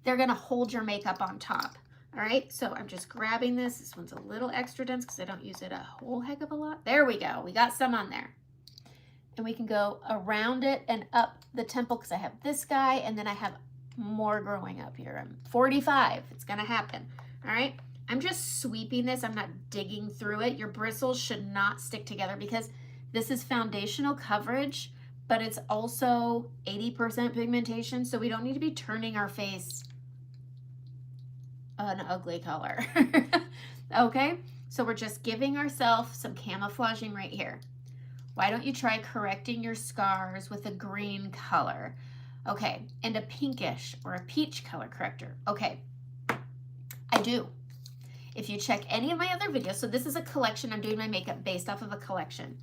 [SPEAKER 1] they're going to hold your makeup on top. All right, so I'm just grabbing this. This one's a little extra dense because I don't use it a whole heck of a lot. There we go. We got some on there. And we can go around it and up the temple because I have this guy and then I have more growing up here. I'm 45. It's going to happen. All right. I'm just sweeping this. I'm not digging through it. Your bristles should not stick together because this is foundational coverage, but it's also 80% pigmentation. So we don't need to be turning our face an ugly color. Okay. So we're just giving ourselves some camouflaging right here. Why don't you try correcting your scars with a green color? Okay, and a pinkish or a peach color corrector. Okay, I do. If you check any of my other videos, so this is a collection, I'm doing my makeup based off of a collection.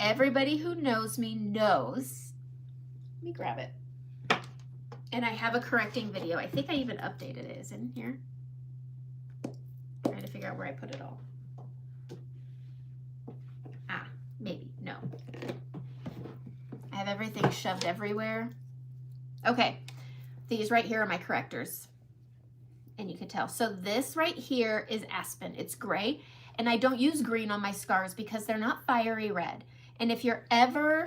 [SPEAKER 1] Everybody who knows me knows, let me grab it. And I have a correcting video. I think I even updated it. Is it in here? Trying to figure out where I put it all. Maybe, no. I have everything shoved everywhere. Okay, these right here are my correctors. And you can tell. So this right here is Aspen. It's gray. And I don't use green on my scars because they're not fiery red. And if you're ever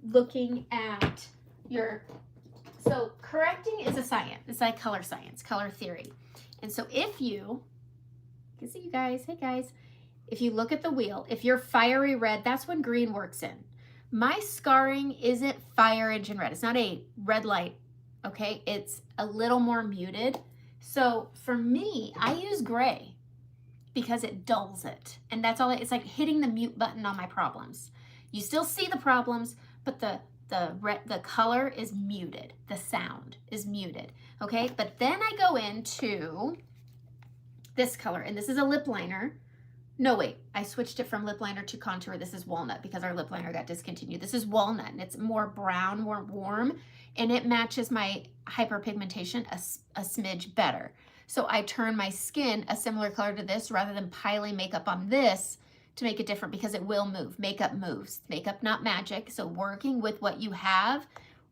[SPEAKER 1] looking at your... So correcting is a science. It's like color science, color theory. And so if you can see you guys, hey guys, if you look at the wheel, if you're fiery red, that's when green works in. My scarring isn't fire engine red. It's not a red light, okay? It's a little more muted. So for me, I use gray because it dulls it. And that's all, it's like hitting the mute button on my problems. You still see the problems, but the color is muted. The sound is muted, okay? But then I go into this color, and this is a lip liner. No, wait, I switched it from lip liner to contour. This is walnut because our lip liner got discontinued. This is walnut, and it's more brown, more warm, and it matches my hyperpigmentation a smidge better. So I turn my skin a similar color to this rather than piling makeup on this to make it different, because it will move. Makeup moves. Makeup, not magic. So working with what you have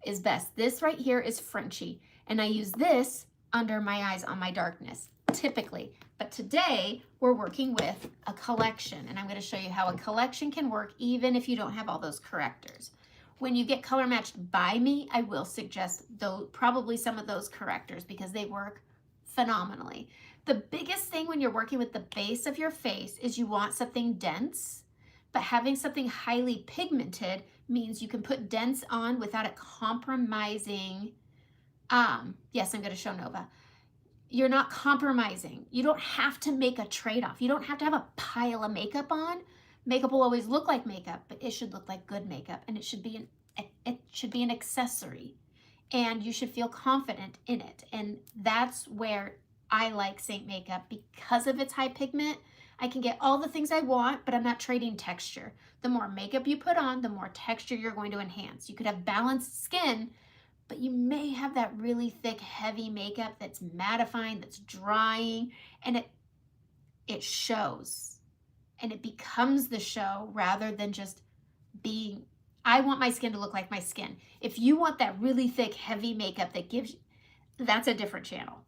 [SPEAKER 1] is best. This right here is Frenchy, and I use this under my eyes on my darkness, typically. But today we're working with a collection, and I'm going to show you how a collection can work even if you don't have all those correctors. When you get color matched by me, I will suggest probably some of those correctors because they work phenomenally. The biggest thing when you're working with the base of your face is you want something dense, but having something highly pigmented means you can put dense on without it compromising. Yes, I'm going to show Nova. You're not compromising. You don't have to make a trade-off. You don't have to have a pile of makeup on. Makeup will always look like makeup, but it should look like good makeup, and it should be an accessory, and you should feel confident in it. And that's where I like Saint Makeup. Because of its high pigment, I can get all the things I want, but I'm not trading texture. The more makeup you put on, the more texture you're going to enhance. You could have balanced skin, but you may have that really thick, heavy makeup that's mattifying, that's drying, and it shows. And it becomes the show rather than just being, I want my skin to look like my skin. If you want that really thick, heavy makeup that gives you, that's a different channel.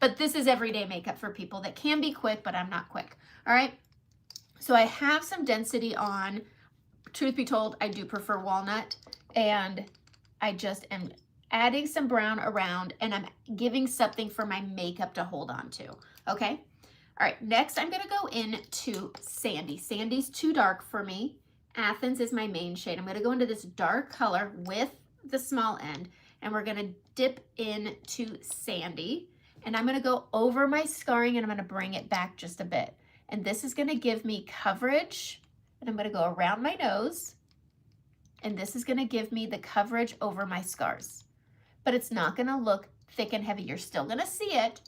[SPEAKER 1] But this is everyday makeup for people that can be quick, but I'm not quick. All right. So I have some density on. Truth be told, I do prefer walnut, and I just am adding some brown around, and I'm giving something for my makeup to hold on to. Okay. All right. Next, I'm going to go into Sandy. Sandy's too dark for me. Athens is my main shade. I'm going to go into this dark color with the small end, and we're going to dip into Sandy. And I'm going to go over my scarring, and I'm going to bring it back just a bit. And this is going to give me coverage, and I'm going to go around my nose. And this is going to give me the coverage over my scars. But it's not going to look thick and heavy. You're still going to see it,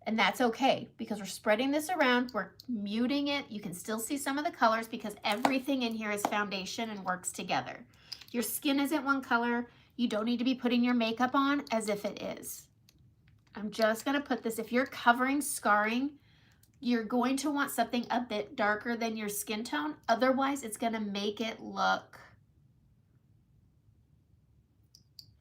[SPEAKER 1] and that's okay because we're spreading this around. We're muting it. You can still see some of the colors because everything in here is foundation and works together. Your skin isn't one color. You don't need to be putting your makeup on as if it is. I'm just going to put this, if you're covering scarring, you're going to want something a bit darker than your skin tone. Otherwise, it's going to make it look,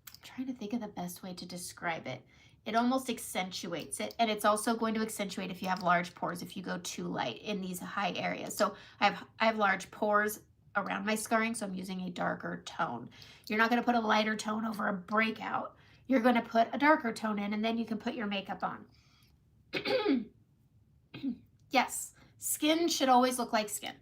[SPEAKER 1] I'm trying to think of the best way to describe it. It almost accentuates it, and it's also going to accentuate if you have large pores, if you go too light in these high areas. So I have large pores around my scarring, so I'm using a darker tone. You're not going to put a lighter tone over a breakout. You're going to put a darker tone in, and then you can put your makeup on. Yes, skin should always look like skin.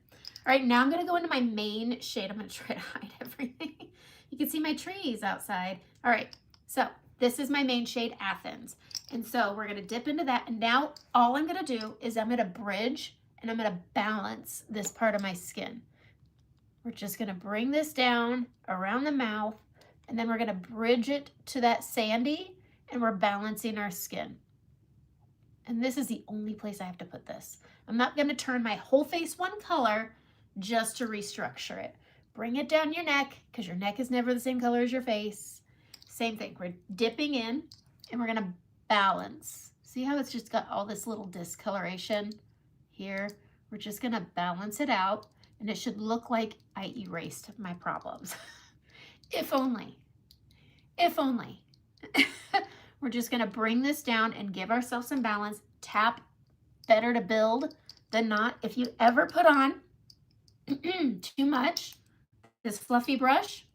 [SPEAKER 1] All right, now I'm going to go into my main shade. I'm going to try to hide everything. You can see my trees outside. All right, so this is my main shade, Athens. And so we're going to dip into that. And now all I'm going to do is I'm going to bridge, and I'm going to balance this part of my skin. We're just going to bring this down around the mouth, and then we're going to bridge it to that sandy, and we're balancing our skin. And this is the only place I have to put this. I'm not going to turn my whole face one color just to restructure it. Bring it down your neck, because your neck is never the same color as your face. Same thing. We're dipping in, and we're going to balance. See how it's just got all this little discoloration here? We're just going to balance it out, and it should look like I erased my problems. If only. If only. We're just going to bring this down and give ourselves some balance. Tap, better to build than not. If you ever put on too much, this fluffy brush,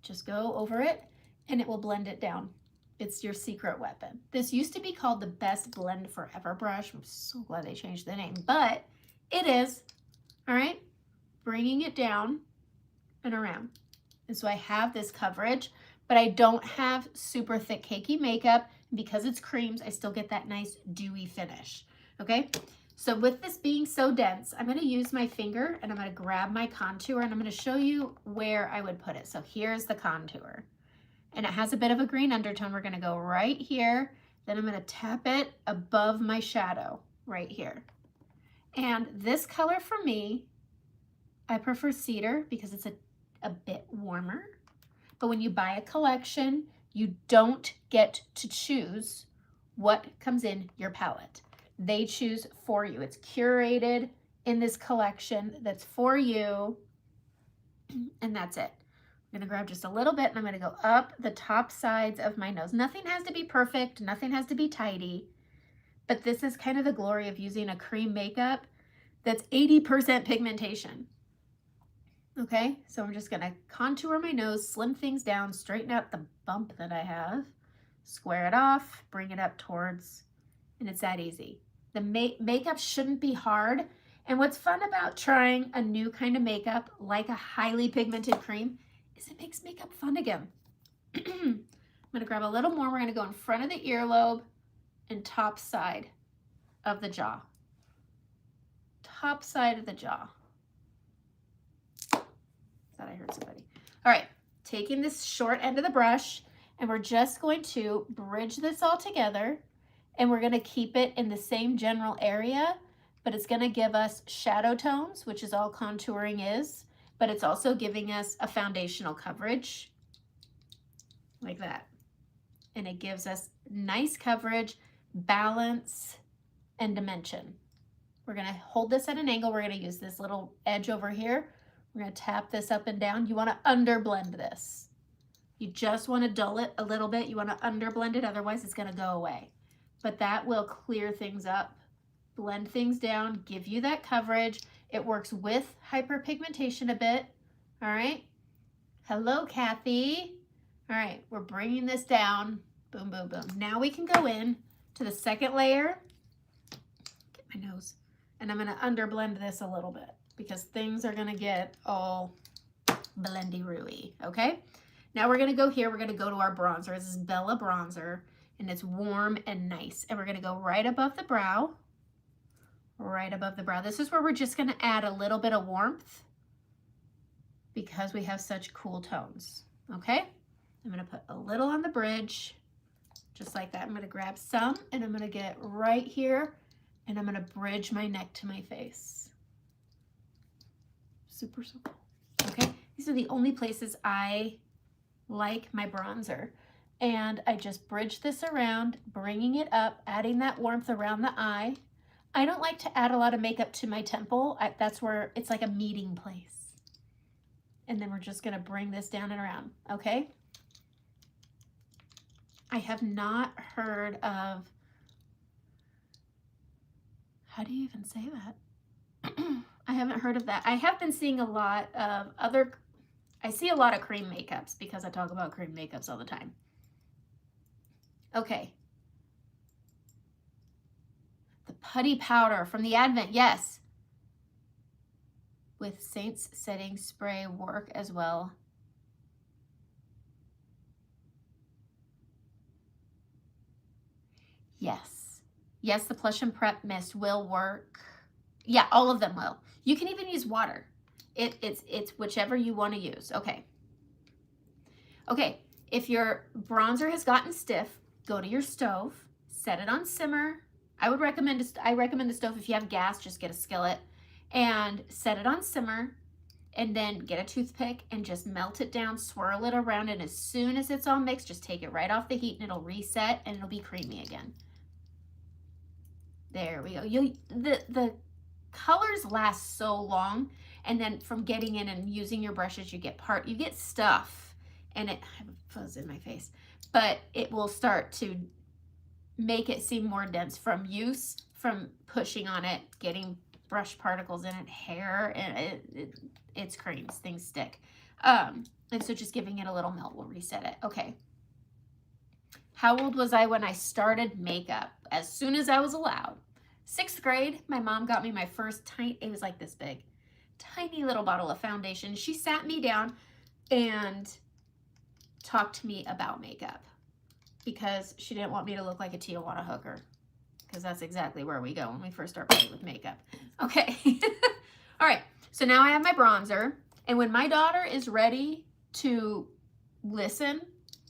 [SPEAKER 1] just go over it and it will blend it down. It's your secret weapon. This used to be called the Best Blend Forever brush. I'm so glad they changed the name, but it is. All right, bringing it down. and around. And so I have this coverage, but I don't have super thick cakey makeup. Because it's creams, I still get that nice dewy finish, okay? So with this being so dense, I'm gonna use my finger and I'm gonna grab my contour and I'm gonna show you where I would put it. So here's the contour. And it has a bit of a green undertone. We're gonna go right here. Then I'm gonna tap it above my shadow right here. And this color for me, I prefer cedar because it's a bit warmer. But when you buy a collection, you don't get to choose what comes in your palette. They choose for you. It's curated in this collection that's for you, and that's it. I'm gonna grab just a little bit and I'm gonna go up the top sides of my nose. Nothing has to be perfect, nothing has to be tidy, but this is kind of the glory of using a cream makeup that's 80% pigmentation. Okay, so I'm just gonna contour my nose, slim things down, straighten out the bump that I have, square it off, bring it up towards, and it's that easy. The makeup shouldn't be hard. And what's fun about trying a new kind of makeup, like a highly pigmented cream, is it makes makeup fun again. I'm gonna grab a little more. We're gonna go in front of the earlobe and top side of the jaw. Top side of the jaw. Thought I heard somebody. All right, taking this short end of the brush, and we're just going to bridge this all together, and we're gonna keep it in the same general area, but it's gonna give us shadow tones, which is all contouring is, but it's also giving us a foundational coverage, like that. And it gives us nice coverage, balance, and dimension. We're gonna hold this at an angle. We're gonna use this little edge over here. We're gonna tap this up and down. You wanna underblend this. You just wanna dull it a little bit. You wanna underblend it, otherwise it's gonna go away. But that will clear things up, blend things down, give you that coverage. It works with hyperpigmentation a bit, all right? Hello, Kathy. All right, we're bringing this down, boom, boom, boom. Now we can go in to the second layer. Get my nose. And I'm gonna underblend this a little bit, because things are gonna get all blendy-rooey, okay? Now we're gonna go here, we're gonna go to our bronzer. This is Bella bronzer, and it's warm and nice. And we're gonna go right above the brow, right above the brow. This is where we're just gonna add a little bit of warmth because we have such cool tones, okay? I'm gonna put a little on the bridge, just like that. I'm gonna grab some, and I'm gonna get right here, and I'm gonna bridge my neck to my face. Super, so cool. Okay, these are the only places I like my bronzer. And I just bridge this around, bringing it up, adding that warmth around the eye. I don't like to add a lot of makeup to my temple. That's where it's like a meeting place. And then we're just gonna bring this down and around, okay? I have not heard of, how do you even say that? I haven't heard of that. I have been seeing a lot of I see a lot of cream makeups because I talk about cream makeups all the time. Okay. The putty powder from the Advent, yes. With Saints setting spray work as well. Yes. Yes, the Plush and Prep Mist will work. Yeah, all of them will. You can even use water. It's whichever you want to use. Okay. Okay, if your bronzer has gotten stiff, go to your stove, set it on simmer. I recommend the stove. If you have gas, just get a skillet and set it on simmer, and then get a toothpick and just melt it down, swirl it around, and as soon as it's all mixed, just take it right off the heat and it'll reset and it'll be creamy again. There we go. The colors last so long, and then from getting in and using your brushes, you get stuff, and I have a fuzz in my face, but it will start to make it seem more dense from use, from pushing on it, getting brush particles in it, hair, and it's creams, things stick. And so just giving it a little melt will reset it. Okay. How old was I when I started makeup? As soon as I was allowed. 6th grade, my mom got me my first it was like this big, tiny little bottle of foundation. She sat me down and talked to me about makeup because she didn't want me to look like a Tijuana hooker, because that's exactly where we go when we first start playing with makeup. Okay. All right. So now I have my bronzer, and when my daughter is ready to listen,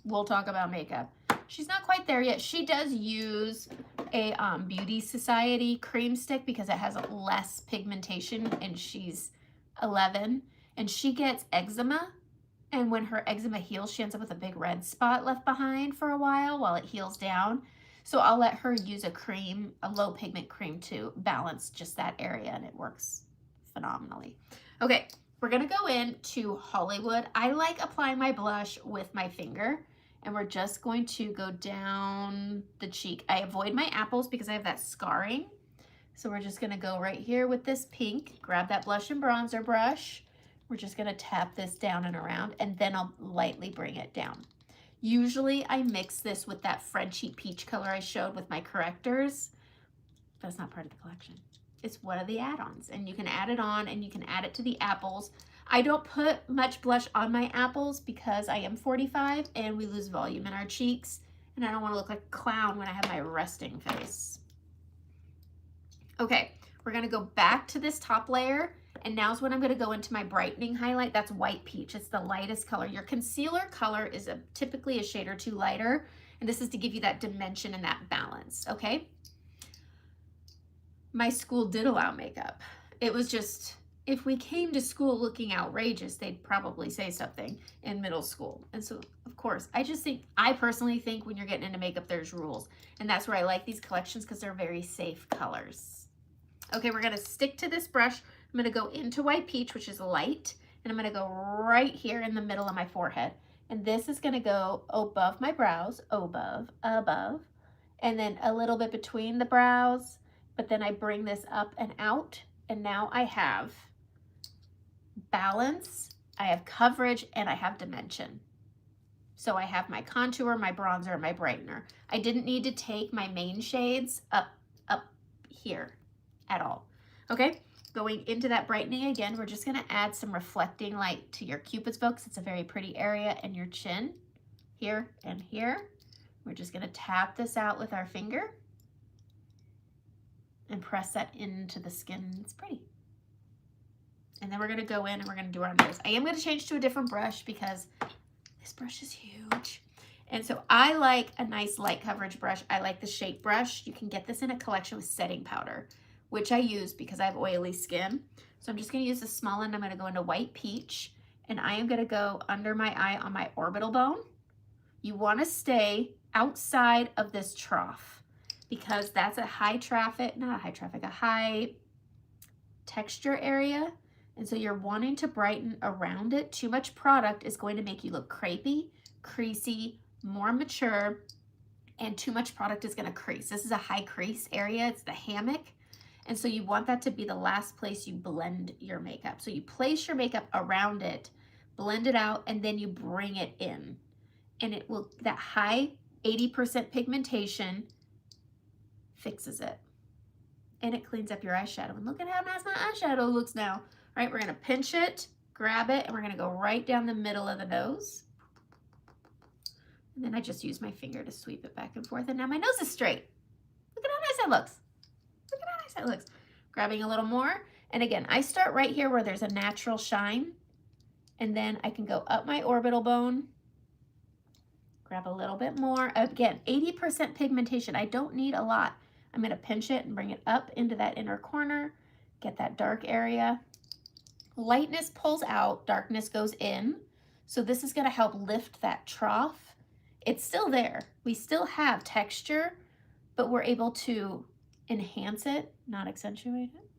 [SPEAKER 1] we'll talk about makeup. She's not quite there yet. She does use a Beauty Society cream stick because it has less pigmentation, and she's 11, and she gets eczema. And when her eczema heals, she ends up with a big red spot left behind for a while it heals down. So I'll let her use a cream, a low pigment cream, to balance just that area, and it works phenomenally. Okay, we're gonna go into Hollywood. I like applying my blush with my finger, and we're just going to go down the cheek. I avoid my apples because I have that scarring. So we're just gonna go right here with this pink, grab that blush and bronzer brush. We're just gonna tap this down and around, and then I'll lightly bring it down. Usually I mix this with that Frenchy peach color I showed with my correctors. That's not part of the collection. It's one of the add-ons, and you can add it on, and you can add it to the apples. I don't put much blush on my apples because I am 45 and we lose volume in our cheeks, and I don't want to look like a clown when I have my resting face. Okay, we're gonna go back to this top layer, and now's when I'm gonna go into my brightening highlight. That's White Peach. It's the lightest color. Your concealer color is typically a shade or two lighter, and this is to give you that dimension and that balance, okay? My school did allow makeup. It was just, if we came to school looking outrageous, they'd probably say something in middle school. And so, of course, I personally think when you're getting into makeup, there's rules. And that's where I like these collections, because they're very safe colors. Okay, we're gonna stick to this brush. I'm gonna go into White Peach, which is light, and I'm gonna go right here in the middle of my forehead. And this is gonna go above my brows, above, and then a little bit between the brows, but then I bring this up and out, and now I have balance, I have coverage, and I have dimension. So I have my contour, my bronzer, and my brightener. I didn't need to take my main shades up here at all. Okay, going into that brightening again, we're just gonna add some reflecting light to your Cupid's bow, because it's a very pretty area, and your chin, here and here. We're just gonna tap this out with our finger and press that into the skin. It's pretty. And then we're gonna go in and we're gonna do our nose. I am gonna change to a different brush because this brush is huge. And so I like a nice light coverage brush. I like the Shape brush. You can get this in a collection with setting powder, which I use because I have oily skin. So I'm just gonna use the small end. I'm gonna go into White Peach, and I am gonna go under my eye on my orbital bone. You wanna stay outside of this trough, because that's a high texture area. And so you're wanting to brighten around it. Too much product is going to make you look crepey, creasy, more mature, and too much product is gonna crease. This is a high crease area, it's the hammock. And so you want that to be the last place you blend your makeup. So you place your makeup around it, blend it out, and then you bring it in. And it will, that high 80% pigmentation fixes it. And it cleans up your eyeshadow. And look at how nice my eyeshadow looks now. All right, we're gonna pinch it, grab it, and we're gonna go right down the middle of the nose. And then I just use my finger to sweep it back and forth, and now my nose is straight. Look at how nice that looks. Look at how nice that looks. Grabbing a little more, and again, I start right here where there's a natural shine, and then I can go up my orbital bone, grab a little bit more. Again, 80% pigmentation. I don't need a lot. I'm gonna pinch it and bring it up into that inner corner, get that dark area. Lightness pulls out, darkness goes in. So this is gonna help lift that trough. It's still there. We still have texture, but we're able to enhance it, not accentuate it.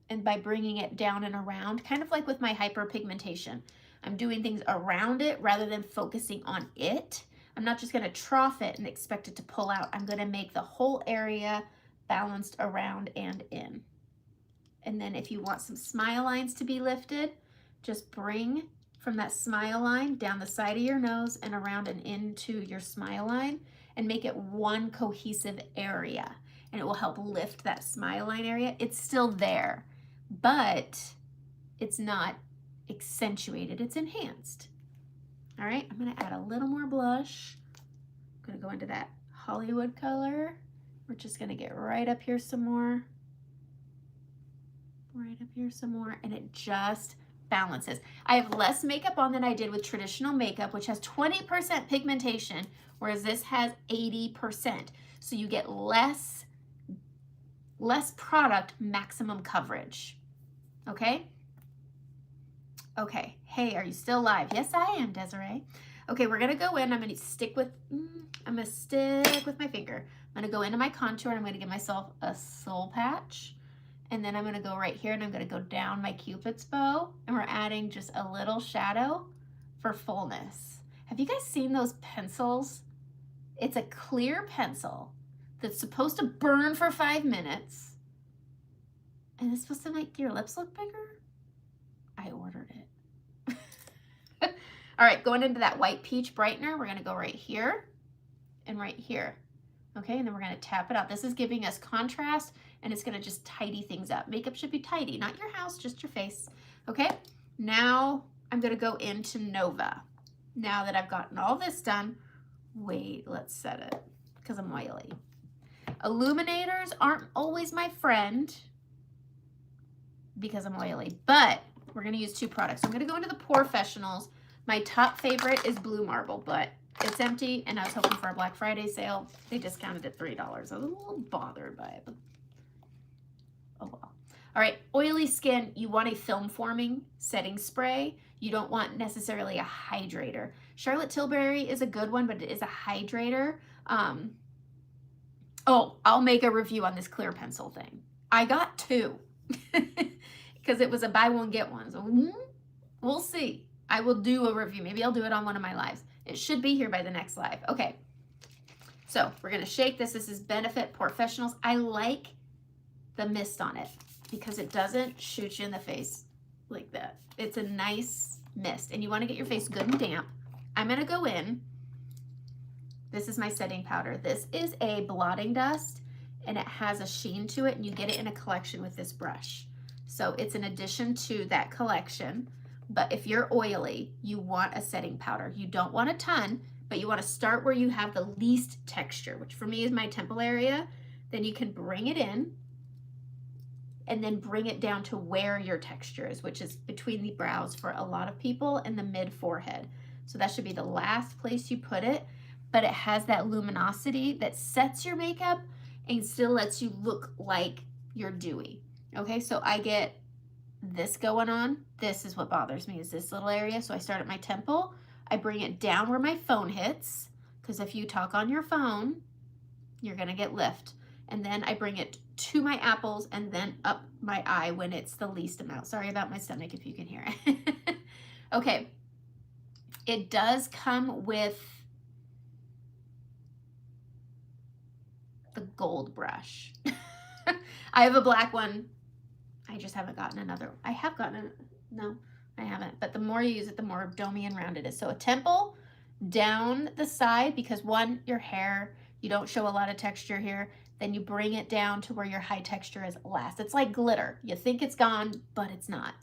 [SPEAKER 1] And by bringing it down and around, kind of like with my hyperpigmentation, I'm doing things around it rather than focusing on it. I'm not just gonna trough it and expect it to pull out. I'm gonna make the whole area balanced around and in. And then if you want some smile lines to be lifted, just bring from that smile line down the side of your nose and around and into your smile line, and make it one cohesive area. And it will help lift that smile line area. It's still there, but It's not accentuated, it's enhanced. All right, I'm gonna add a little more blush. I'm gonna go into that Hollywood color. We're just gonna get right up here some more. Right up here some more, and it just balances. I have less makeup on than I did with traditional makeup, which has 20% pigmentation, whereas this has 80%. So you get less product, maximum coverage. Okay? Okay. Hey, are you still live? Yes, I am, Desiree. Okay, we're gonna go in. I'm gonna stick with my finger. I'm gonna go into my contour and I'm gonna give myself a soul patch. And then I'm gonna go right here and I'm gonna go down my Cupid's bow, and we're adding just a little shadow for fullness. Have you guys seen those pencils? It's a clear pencil that's supposed to burn for 5 minutes. And it's supposed to make your lips look bigger? I ordered it. All right, going into that white peach brightener, we're gonna go right here and right here. Okay, and then we're gonna tap it out. This is giving us contrast, and it's gonna just tidy things up. Makeup should be tidy, not your house, just your face. Okay, now I'm gonna go into Nova. Now that I've gotten all this done, wait, let's set it, because I'm oily. Illuminators aren't always my friend because I'm oily, but we're gonna use 2 products. So I'm gonna go into the Porefessionals. My top favorite is Blue Marble, but it's empty, and I was hoping for a Black Friday sale. They discounted it $3. I was a little bothered by it, but oh well. All right, oily skin, you want a film forming setting spray. You don't want necessarily a hydrator. Charlotte Tilbury is a good one, but it is a hydrator. Oh, I'll make a review on this clear pencil thing. I got 2 because it was a buy one, get one. So we'll see. I will do a review. Maybe I'll do it on one of my lives. It should be here by the next live. Okay, so we're gonna shake this. This is Benefit Porefessionals. I like the mist on it because it doesn't shoot you in the face like that. It's a nice mist, and you wanna get your face good and damp. I'm gonna go in. This is my setting powder. This is a blotting dust, and it has a sheen to it, and you get it in a collection with this brush. So it's an addition to that collection. But if you're oily, you want a setting powder. You don't want a ton, but you want to start where you have the least texture, which for me is my temple area. Then you can bring it in and then bring it down to where your texture is, which is between the brows for a lot of people and the mid forehead. So that should be the last place you put it, but it has that luminosity that sets your makeup and still lets you look like you're dewy. Okay, so I get this going on. This is what bothers me, is this little area. So I start at my temple. I bring it down where my phone hits, because if you talk on your phone, you're gonna get lift. And then I bring it to my apples and then up my eye when it's the least amount. Sorry about my stomach if you can hear it. Okay, it does come with the gold brush. I have a black one. I just haven't gotten another. I have gotten it. No, I haven't. But the more you use it, the more domey and round it is. So a temple down the side, because one, your hair, you don't show a lot of texture here. Then you bring it down to where your high texture is last. It's like glitter. You think it's gone, but it's not.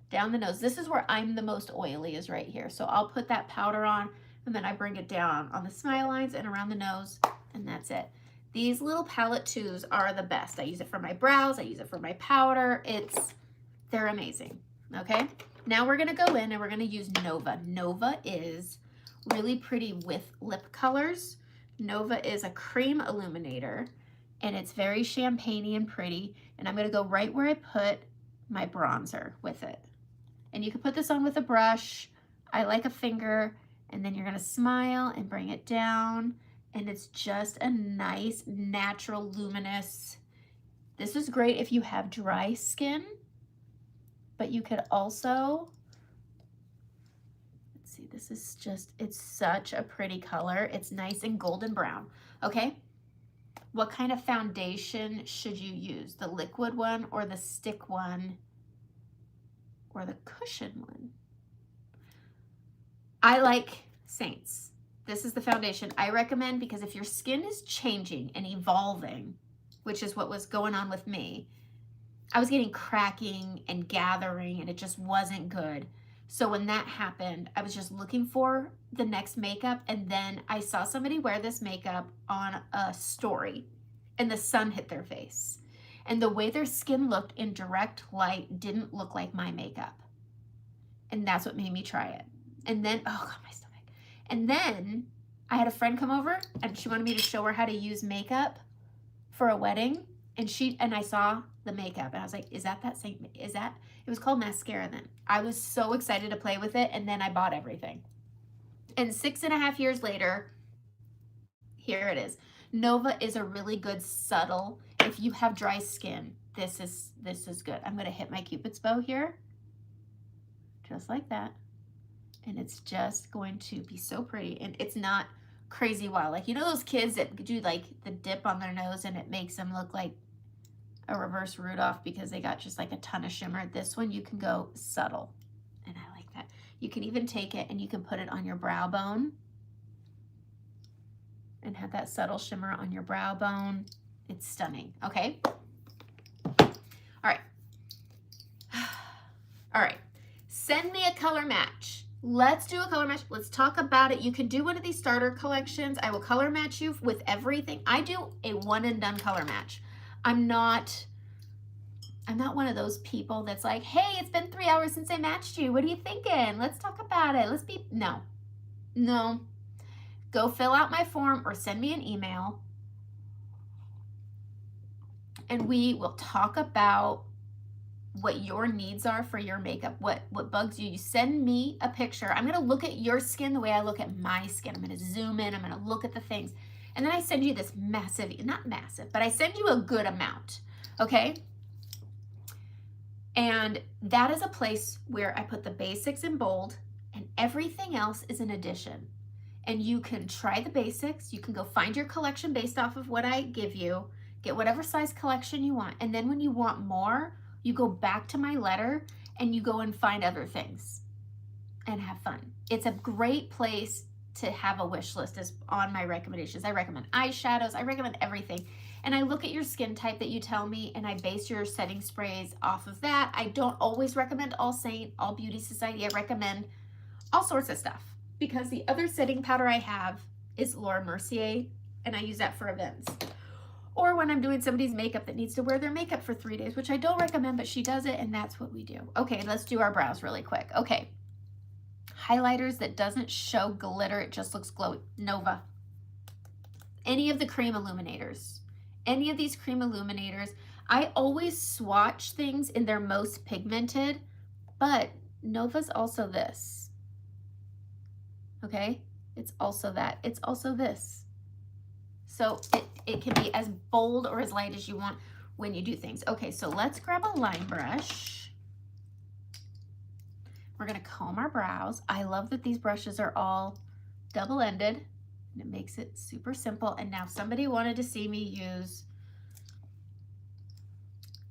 [SPEAKER 1] Down the nose. This is where I'm the most oily, is right here. So I'll put that powder on, and then I bring it down on the smile lines and around the nose, and that's it. These little palette twos are the best. I use it for my brows. I use it for my powder. They're amazing. Okay. Now we're going to go in and we're going to use Nova. Nova is really pretty with lip colors. Nova is a cream illuminator, and it's very champagne-y and pretty. And I'm going to go right where I put my bronzer with it. And you can put this on with a brush. I like a finger, and then you're going to smile and bring it down. And it's just a nice, natural, luminous. This is great if you have dry skin, but you could also, let's see, this is just, it's such a pretty color. It's nice and golden brown. Okay, what kind of foundation should you use? The liquid one or the stick one or the cushion one? I like Saints. This is the foundation I recommend, because if your skin is changing and evolving, which is what was going on with me, I was getting cracking and gathering, and it just wasn't good. So when that happened, I was just looking for the next makeup, and then I saw somebody wear this makeup on a story, and the sun hit their face. And the way their skin looked in direct light didn't look like my makeup. And that's what made me try it. And then, oh God, my stomach. And then I had a friend come over, and she wanted me to show her how to use makeup for a wedding. And I saw the makeup, and I was like, is that same, it was called mascara then. I was so excited to play with it, and then I bought everything. And 6.5 years later, here it is. Nova is a really good subtle, if you have dry skin, this is good. I'm gonna hit my Cupid's bow here, just like that. And it's just going to be so pretty, and it's not crazy wild. Like, you know those kids that do like the dip on their nose and it makes them look like a reverse Rudolph because they got just like a ton of shimmer. This one you can go subtle, and I like that. You can even take it and you can put it on your brow bone and have that subtle shimmer on your brow bone. It's stunning. Okay. All right. All right. Send me a color match. Let's do a color match. Let's talk about it. You can do one of these starter collections. I will color match you with everything. I do a one and done color match. I'm not one of those people that's like, hey, it's been 3 hours since I matched you. What are you thinking? Let's talk about it. No. Go fill out my form or send me an email, and we will talk about what your needs are for your makeup, what bugs you. You send me a picture. I'm gonna look at your skin the way I look at my skin. I'm gonna zoom in, I'm gonna look at the things. And then I send you this massive, not massive, but I send you a good amount, okay? And that is a place where I put the basics in bold and everything else is an addition. And you can try the basics. You can go find your collection based off of what I give you, get whatever size collection you want. And then when you want more, you go back to my letter and you go and find other things and have fun. It's a great place to have a wish list is on my recommendations. I recommend eyeshadows, I recommend everything. And I look at your skin type that you tell me, and I base your setting sprays off of that. I don't always recommend All Saint, All Beauty Society. I recommend all sorts of stuff because the other setting powder I have is Laura Mercier, and I use that for events. Or when I'm doing somebody's makeup that needs to wear their makeup for 3 days, which I don't recommend, but she does it, and that's what we do. Okay, let's do our brows really quick. Okay. Highlighters that doesn't show glitter, it just looks glowy. Nova. Any of the cream illuminators. Any of these cream illuminators. I always swatch things in their most pigmented, but Nova's also this. Okay? It's also that. It's also this. So it can be as bold or as light as you want when you do things. Okay, so let's grab a line brush. We're gonna comb our brows. I love that these brushes are all double-ended, and it makes it super simple. And now somebody wanted to see me use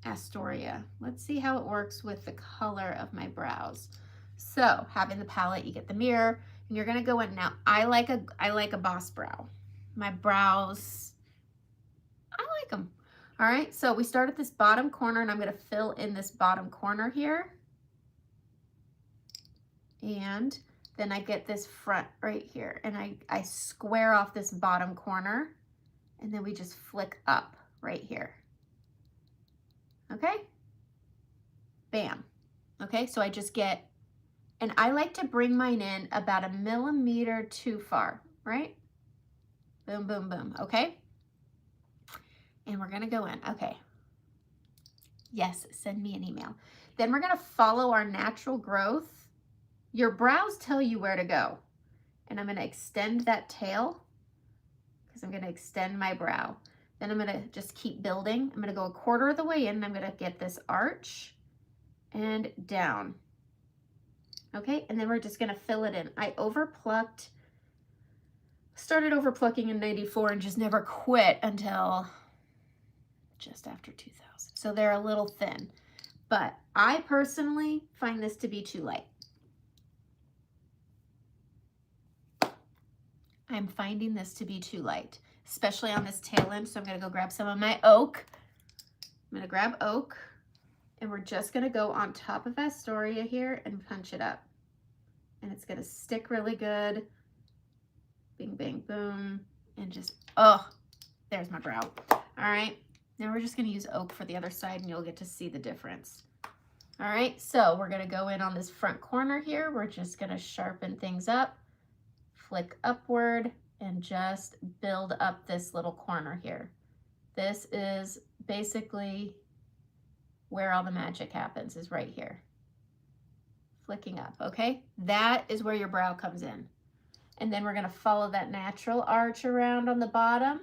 [SPEAKER 1] Astoria. Let's see how it works with the color of my brows. So having the palette, you get the mirror, and you're gonna go in. Now, I like a boss brow. My brows, I like them. All right, so we start at this bottom corner, and I'm gonna fill in this bottom corner here. And then I get this front right here, and I square off this bottom corner, and then we just flick up right here. Okay? Bam. Okay, so I just get, and I like to bring mine in about 1 millimeter too far, right? Boom, boom, boom, okay? And we're gonna go in, okay. Yes, send me an email. Then we're gonna follow our natural growth. Your brows tell you where to go. And I'm gonna extend that tail because I'm gonna extend my brow. Then I'm gonna just keep building. I'm gonna go 1/4 of the way in, and I'm gonna get this arch and down. Okay, and then we're just gonna fill it in. I started over plucking in 94 and just never quit until just after 2000. So they're a little thin, but I personally find this to be too light. I'm finding this to be too light, especially on this tail end. So I'm gonna go grab some of my oak. I'm gonna grab oak. And we're just gonna go on top of Astoria here and punch it up. And it's gonna stick really good. Bing, bang, boom. And just, oh, there's my brow. All right, now we're just gonna use oak for the other side and you'll get to see the difference. All right, so we're gonna go in on this front corner here. We're just gonna sharpen things up, flick upward, and just build up this little corner here. This is basically where all the magic happens, is right here. Flicking up, okay? That is where your brow comes in. And then we're gonna follow that natural arch around on the bottom.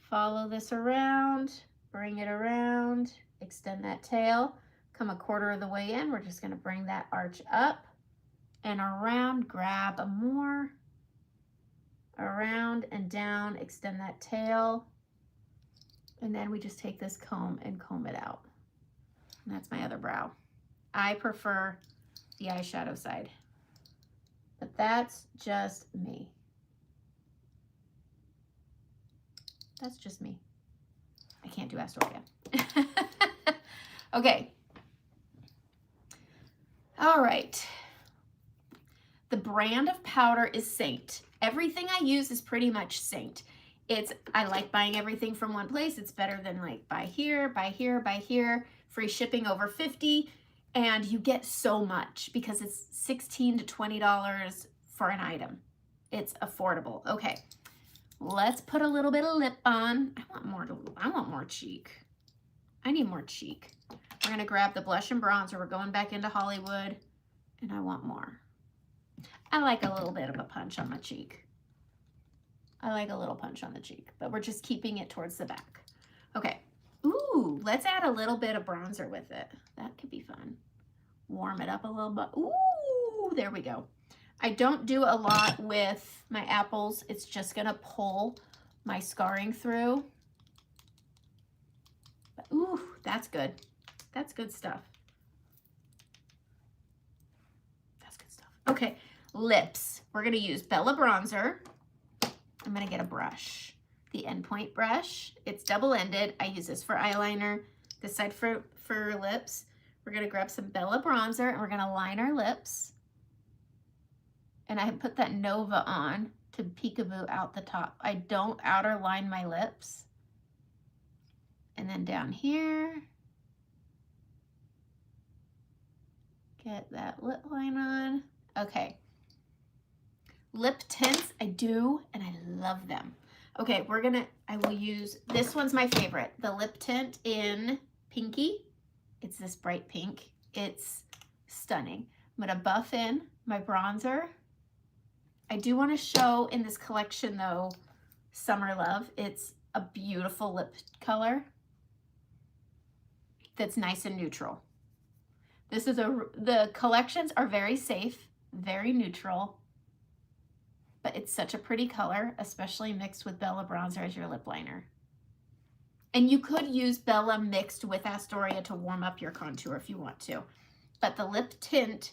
[SPEAKER 1] Follow this around, bring it around, extend that tail, come a quarter of the way in. We're just gonna bring that arch up and around, grab a more, around and down, extend that tail. And then we just take this comb and comb it out. And that's my other brow. I prefer the eyeshadow side, but that's just me. That's just me. I can't do Astoria. Okay. All right. The brand of powder is Saint. Everything I use is pretty much Saint. I like buying everything from one place. It's better than like buy here, buy here, buy here. Free shipping over $50. And you get so much because it's $16 to $20 for an item. It's affordable. Okay, let's put a little bit of lip on. I want more cheek. I need more cheek. We're gonna grab the blush and bronzer. We're going back into Hollywood and I want more. I like a little bit of a punch on my cheek. I like a little punch on the cheek, but we're just keeping it towards the back. Okay. Ooh, let's add a little bit of bronzer with it. That could be fun. Warm it up a little bit. Ooh, there we go. I don't do a lot with my apples. It's just gonna pull my scarring through. But, ooh, that's good. That's good stuff. That's good stuff. Okay, lips. We're gonna use Bella Bronzer. I'm gonna get a brush, the endpoint brush. It's double-ended. I use this for eyeliner, this side for lips. We're gonna grab some Bella Bronzer and we're gonna line our lips. And I put that Nova on to peekaboo out the top. I don't outer line my lips. And then down here, get that lip line on. Okay. Lip tints, I do, and I love them. Okay, I will use, this one's my favorite, the lip tint in Pinky. It's this bright pink. It's stunning. I'm gonna buff in my bronzer. I do wanna show in this collection though, Summer Love. It's a beautiful lip color that's nice and neutral. The collections are very safe, very neutral, but it's such a pretty color, especially mixed with Bella Bronzer as your lip liner. And you could use Bella mixed with Astoria to warm up your contour if you want to. But the lip tint,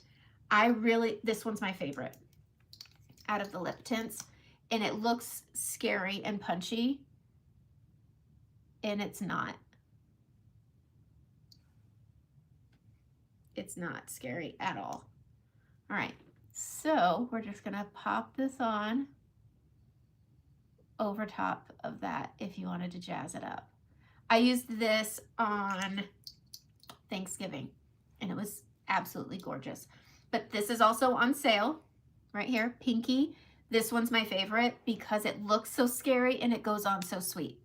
[SPEAKER 1] this one's my favorite out of the lip tints. And it looks scary and punchy, and it's not. It's not scary at all. All right. So we're just gonna pop this on over top of that if you wanted to jazz it up. I used this on Thanksgiving and it was absolutely gorgeous. But this is also on sale right here, Pinky. This one's my favorite because it looks so scary and it goes on so sweet.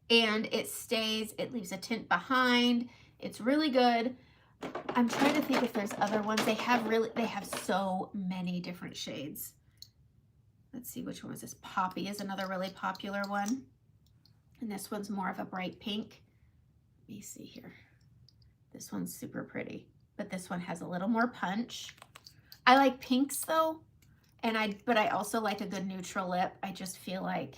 [SPEAKER 1] And it leaves a tint behind. It's really good. I'm trying to think if there's other ones. They have so many different shades. Let's see, which one was this? Poppy is another really popular one. And this one's more of a bright pink. Let me see here. This one's super pretty, but this one has a little more punch. I like pinks though, but I also like a good neutral lip. I just feel like,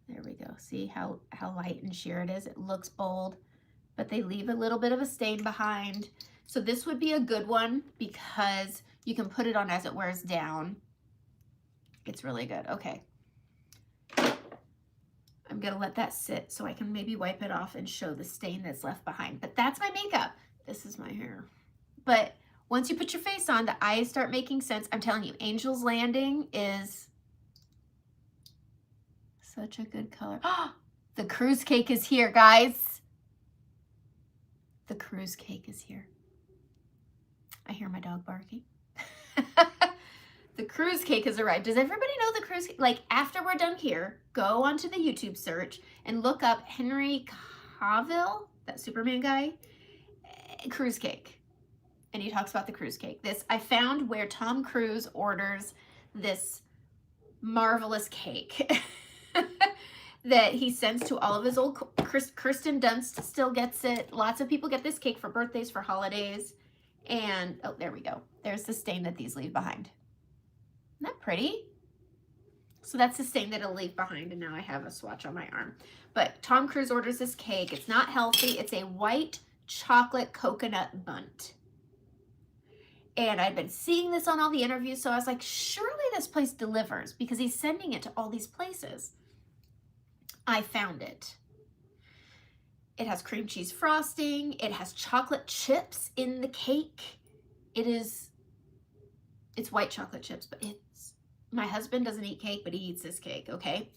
[SPEAKER 1] there we go. See how light and sheer it is? It looks bold, but they leave a little bit of a stain behind. So this would be a good one because you can put it on as it wears down. It's really good. Okay. I'm I'm gonna let that sit so I can maybe wipe it off and show the stain that's left behind. But that's my makeup. This is my hair. But once you put your face on, the eyes start making sense. I'm telling you, Angel's Landing is such a good color. The cruise cake is here, guys. The cruise cake is here. I hear my dog barking. The cruise cake has arrived. Does everybody know the cruise cake? Like, after we're done here, go onto the YouTube search and look up Henry Cavill, that Superman guy, cruise cake. And he talks about the cruise cake. This, I found where Tom Cruise orders this marvelous cake that he sends to all of his old, Kirsten Dunst still gets it. Lots of people get this cake for birthdays, for holidays. And, oh, there we go. There's the stain that these leave behind. Isn't that pretty? So that's the stain that it'll leave behind, and now I have a swatch on my arm. But Tom Cruise orders this cake. It's not healthy. It's a white chocolate coconut bundt. And I'd been seeing this on all the interviews, so I was like, surely this place delivers because he's sending it to all these places. I found it. It has cream cheese frosting. It has chocolate chips in the cake. It's white chocolate chips, but my husband doesn't eat cake, but he eats this cake, okay?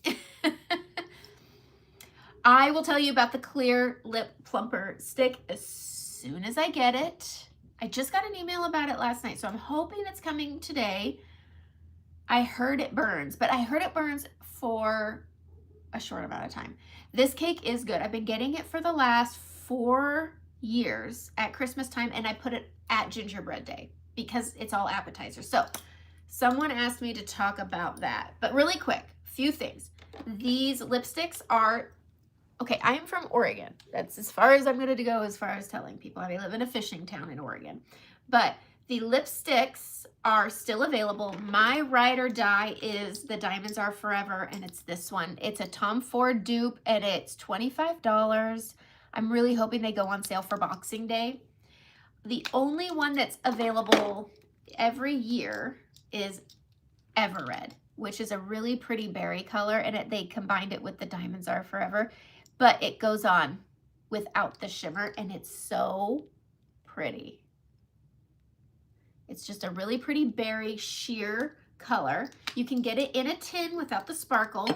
[SPEAKER 1] I will tell you about the clear lip plumper stick as soon as I get it. I just got an email about it last night, so I'm hoping it's coming today. I heard it burns, but I heard it burns for a short amount of time. This cake is good. I've been getting it for the last 4 years at Christmas time, and I put it at gingerbread day because it's all appetizers. So someone asked me to talk about that, but really quick, few things. These lipsticks are, okay, I am from Oregon. That's as far as I'm going to go as far as telling people. I live in a fishing town in Oregon. But the lipsticks are still available. My ride or die is the Diamonds Are Forever, and it's this one. It's a Tom Ford dupe, and it's $25. I'm really hoping they go on sale for Boxing Day. The only one that's available every year is Ever Red, which is a really pretty berry color, and they combined it with the Diamonds Are Forever, but it goes on without the shimmer, and it's so pretty. It's just a really pretty berry sheer color. You can get it in a tin without the sparkle.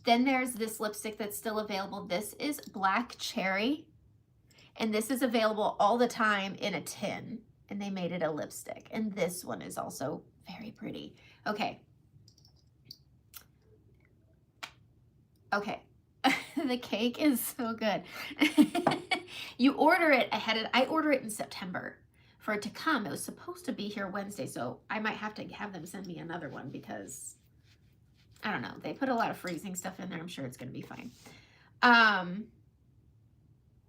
[SPEAKER 1] Then there's this lipstick that's still available. This is Black Cherry, and this is available all the time in a tin, and they made it a lipstick. And this one is also very pretty. Okay. Okay. The cake is so good. You order it I order it in September for it to come. It was supposed to be here Wednesday, so I might have to have them send me another one because, I don't know, they put a lot of freezing stuff in there. I'm sure it's going to be fine.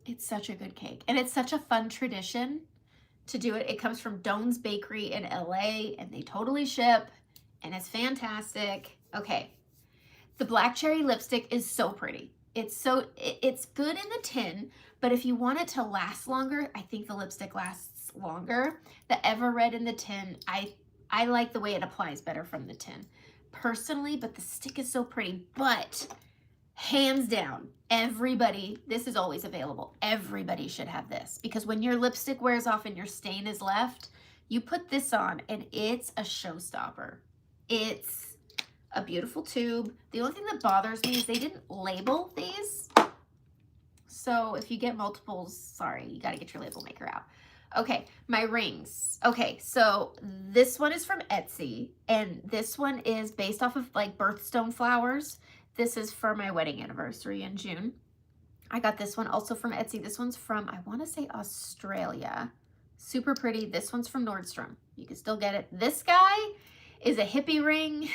[SPEAKER 1] It's such a good cake, and it's such a fun tradition to do it. It comes from Doan's Bakery in LA, and they totally ship, and it's fantastic. Okay. The Black Cherry lipstick is so pretty. It's good in the tin, but if you want it to last longer, I think the lipstick lasts longer. The Ever Red in the tin, I like the way it applies better from the tin personally, but the stick is so pretty. But hands down, everybody, this is always available. Everybody should have this, because when your lipstick wears off and your stain is left, you put this on and it's a showstopper. It's a beautiful tube. The only thing that bothers me is they didn't label these. So if you get multiples, sorry, you got to get your label maker out. Okay, my rings. Okay, so this one is from Etsy, and this one is based off of like birthstone flowers. This is for my wedding anniversary in June. I got this one also from Etsy. This one's from, I want to say, Australia. Super pretty. This one's from Nordstrom. You can still get it. This guy is a hippie ring.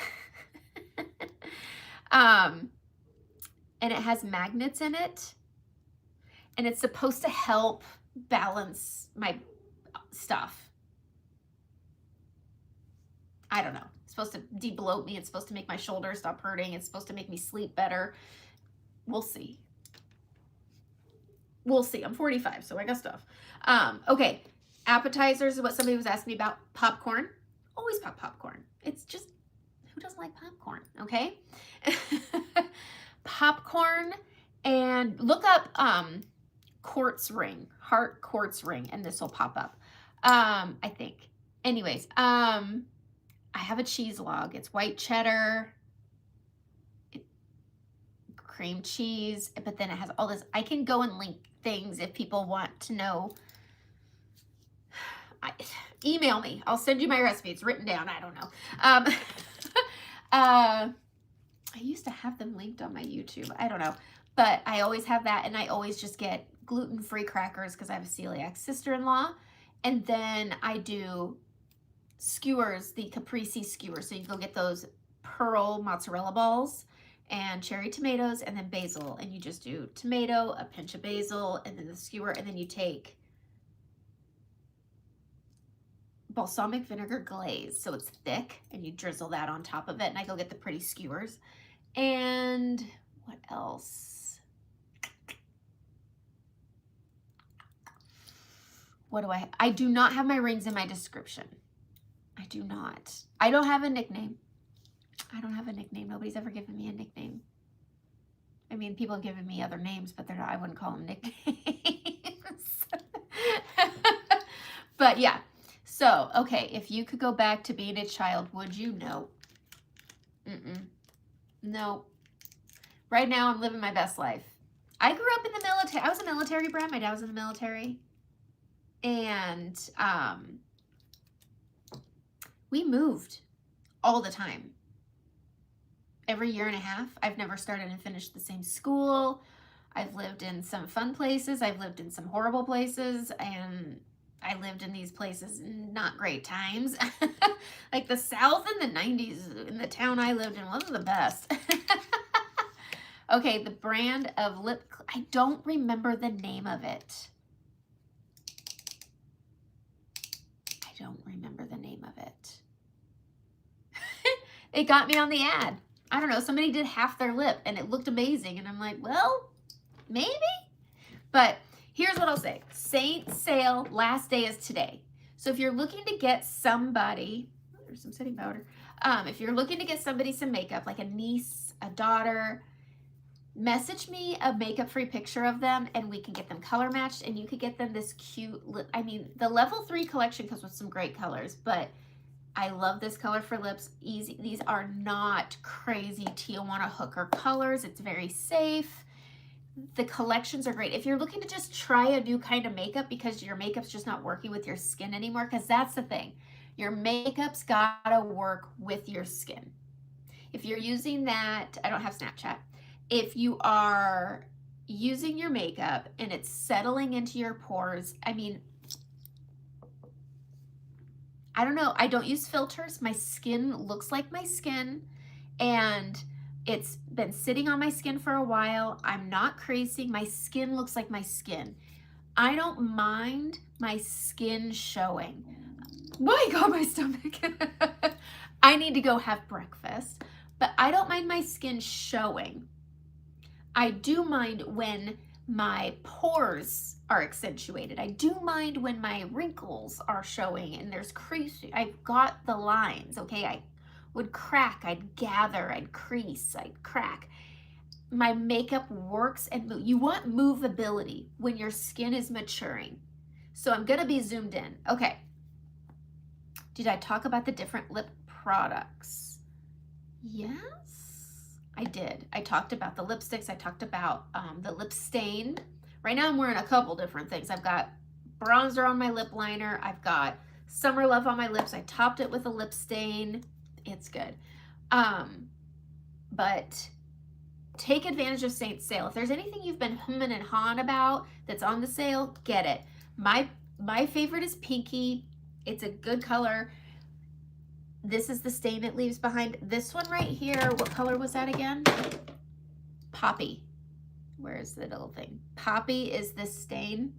[SPEAKER 1] And it has magnets in it, and it's supposed to help balance my stuff. I don't know. It's supposed to de-bloat me. It's supposed to make my shoulders stop hurting. It's supposed to make me sleep better. We'll see. We'll see. I'm 45, so I got stuff. Okay. Appetizers is what somebody was asking me about. Popcorn. Always pop popcorn. It's just, who doesn't like popcorn? Okay. popcorn, and look up quartz ring, heart quartz ring, and this will pop up. I think. Anyways, I have a cheese log. It's white cheddar, cream cheese, but then it has all this. I can go and link things if people want to know. Email me. I'll send you my recipe. It's written down. I don't know. I used to have them linked on my YouTube. I don't know. But I always have that, and I always just get gluten-free crackers because I have a celiac sister-in-law. And then I do skewers, the caprese skewers. So you go get those pearl mozzarella balls and cherry tomatoes and then basil. And you just do tomato, a pinch of basil, and then the skewer. And then you take balsamic vinegar glaze, so it's thick, and you drizzle that on top of it. And I go get the pretty skewers. And what else? What do I do not have my rings in my description. I do not. I don't have a nickname. I don't have a nickname. Nobody's ever given me a nickname. I mean, people have given me other names, but they're not, I wouldn't call them nicknames. But yeah. So, okay, if you could go back to being a child, would you? No. No. Right now, I'm living my best life. I grew up in the military. I was a military brat. My dad was in the military. And we moved all the time. Every year and a half. I've never started and finished the same school. I've lived in some fun places. I've lived in some horrible places. And I lived in these places, not great times. Like the South in the 90s, in the town I lived in, wasn't the best. Okay, the brand of lip, I don't remember the name of it. I don't remember the name of it. It got me on the ad. I don't know, somebody did half their lip and it looked amazing. And I'm like, well, maybe? But here's what I'll say. Saint sale, last day is today. So if you're looking to get somebody, there's some setting powder. If you're looking to get somebody some makeup, like a niece, a daughter, message me a makeup-free picture of them and we can get them color matched, and you could get them this cute lip. I mean, the level 3 collection comes with some great colors, but I love this color for lips. Easy. These are not crazy Tijuana hooker colors. It's very safe. The collections are great. If you're looking to just try a new kind of makeup because your makeup's just not working with your skin anymore, because that's the thing. Your makeup's gotta work with your skin. If you're using that, I don't have Snapchat. If you are using your makeup and it's settling into your pores, I mean, I don't know. I don't use filters. My skin looks like my skin, and it's been sitting on my skin for a while. I'm not creasing. My skin looks like my skin. I don't mind my skin showing. My God, my stomach. I need to go have breakfast, but I don't mind my skin showing. I do mind when my pores are accentuated. I do mind when my wrinkles are showing and there's crease. I've got the lines, okay? I would crack, I'd gather, I'd crease, I'd crack. My makeup works, and you want movability when your skin is maturing. So I'm gonna be zoomed in. Okay. Did I talk about the different lip products? Yes, I did. I talked about the lipsticks. I talked about the lip stain. Right now I'm wearing a couple different things. I've got bronzer on my lip liner. I've got Summer Love on my lips. I topped it with a lip stain. It's good. But take advantage of Saint sale. If there's anything you've been humming and hawing about that's on the sale, get it. My favorite is Pinky. It's a good color. This is the stain it leaves behind. This one right here, what color was that again? Poppy. Where's the little thing? Poppy is this stain,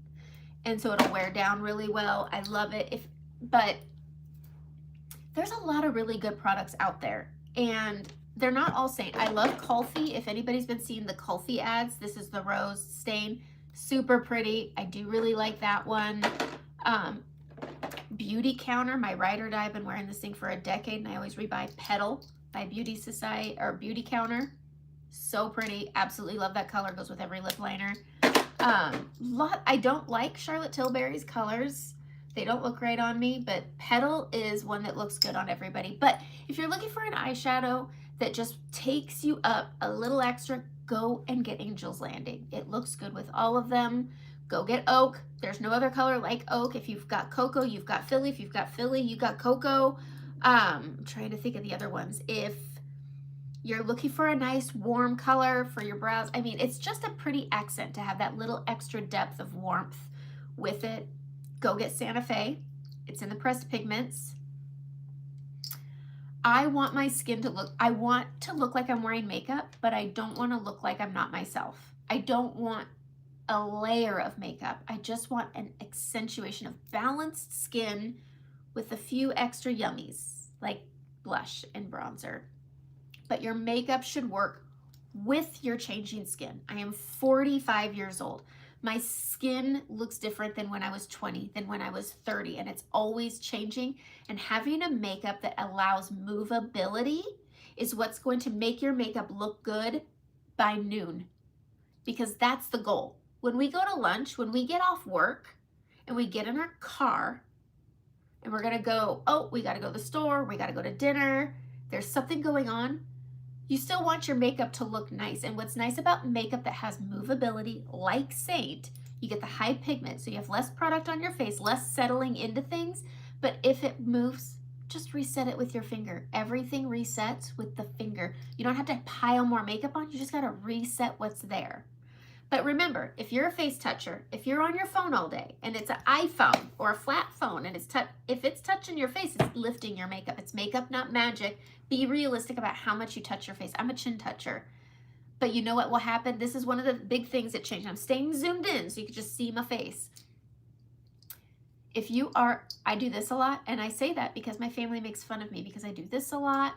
[SPEAKER 1] and so it'll wear down really well. I love it. But there's a lot of really good products out there, and they're not all Saint. I love Kulfi. If anybody's been seeing the Kulfi ads, this is the rose stain. Super pretty. I do really like that one. Beauty Counter, my ride or die. I've been wearing this thing for a decade, and I always rebuy Petal by Beauty Society or Beauty Counter. So pretty. Absolutely love that color. Goes with every lip liner. I don't like Charlotte Tilbury's colors. They don't look right on me, but Petal is one that looks good on everybody. But if you're looking for an eyeshadow that just takes you up a little extra, go and get Angel's Landing. It looks good with all of them. Go get Oak. There's no other color like Oak. If you've got Cocoa, you've got Philly. If you've got Philly, you got Cocoa. I'm trying to think of the other ones. If you're looking for a nice warm color for your brows, I mean, it's just a pretty accent to have that little extra depth of warmth with it. Go get Santa Fe. It's in the pressed pigments. I want my skin to look, I want to look like I'm wearing makeup, but I don't want to look like I'm not myself. I don't want a layer of makeup. I just want an accentuation of balanced skin with a few extra yummies like blush and bronzer. But your makeup should work with your changing skin. I am 45 years old. My skin looks different than when I was 20, than when I was 30, and it's always changing. And having a makeup that allows movability is what's going to make your makeup look good by noon, because that's the goal. When we go to lunch, when we get off work and we get in our car and we're gonna go, oh, we gotta go to the store, we gotta go to dinner, there's something going on, you still want your makeup to look nice. And what's nice about makeup that has movability, like Saint, you get the high pigment, so you have less product on your face, less settling into things, but if it moves, just reset it with your finger. Everything resets with the finger. You don't have to pile more makeup on, you just gotta reset what's there. But remember, if you're a face toucher, if you're on your phone all day and it's an iPhone or a flat phone and if it's touching your face, it's lifting your makeup. It's makeup, not magic. Be realistic about how much you touch your face. I'm a chin toucher. But you know what will happen? This is one of the big things that changed. I'm staying zoomed in so you can just see my face. If you are, I do this a lot, and I say that because my family makes fun of me because I do this a lot.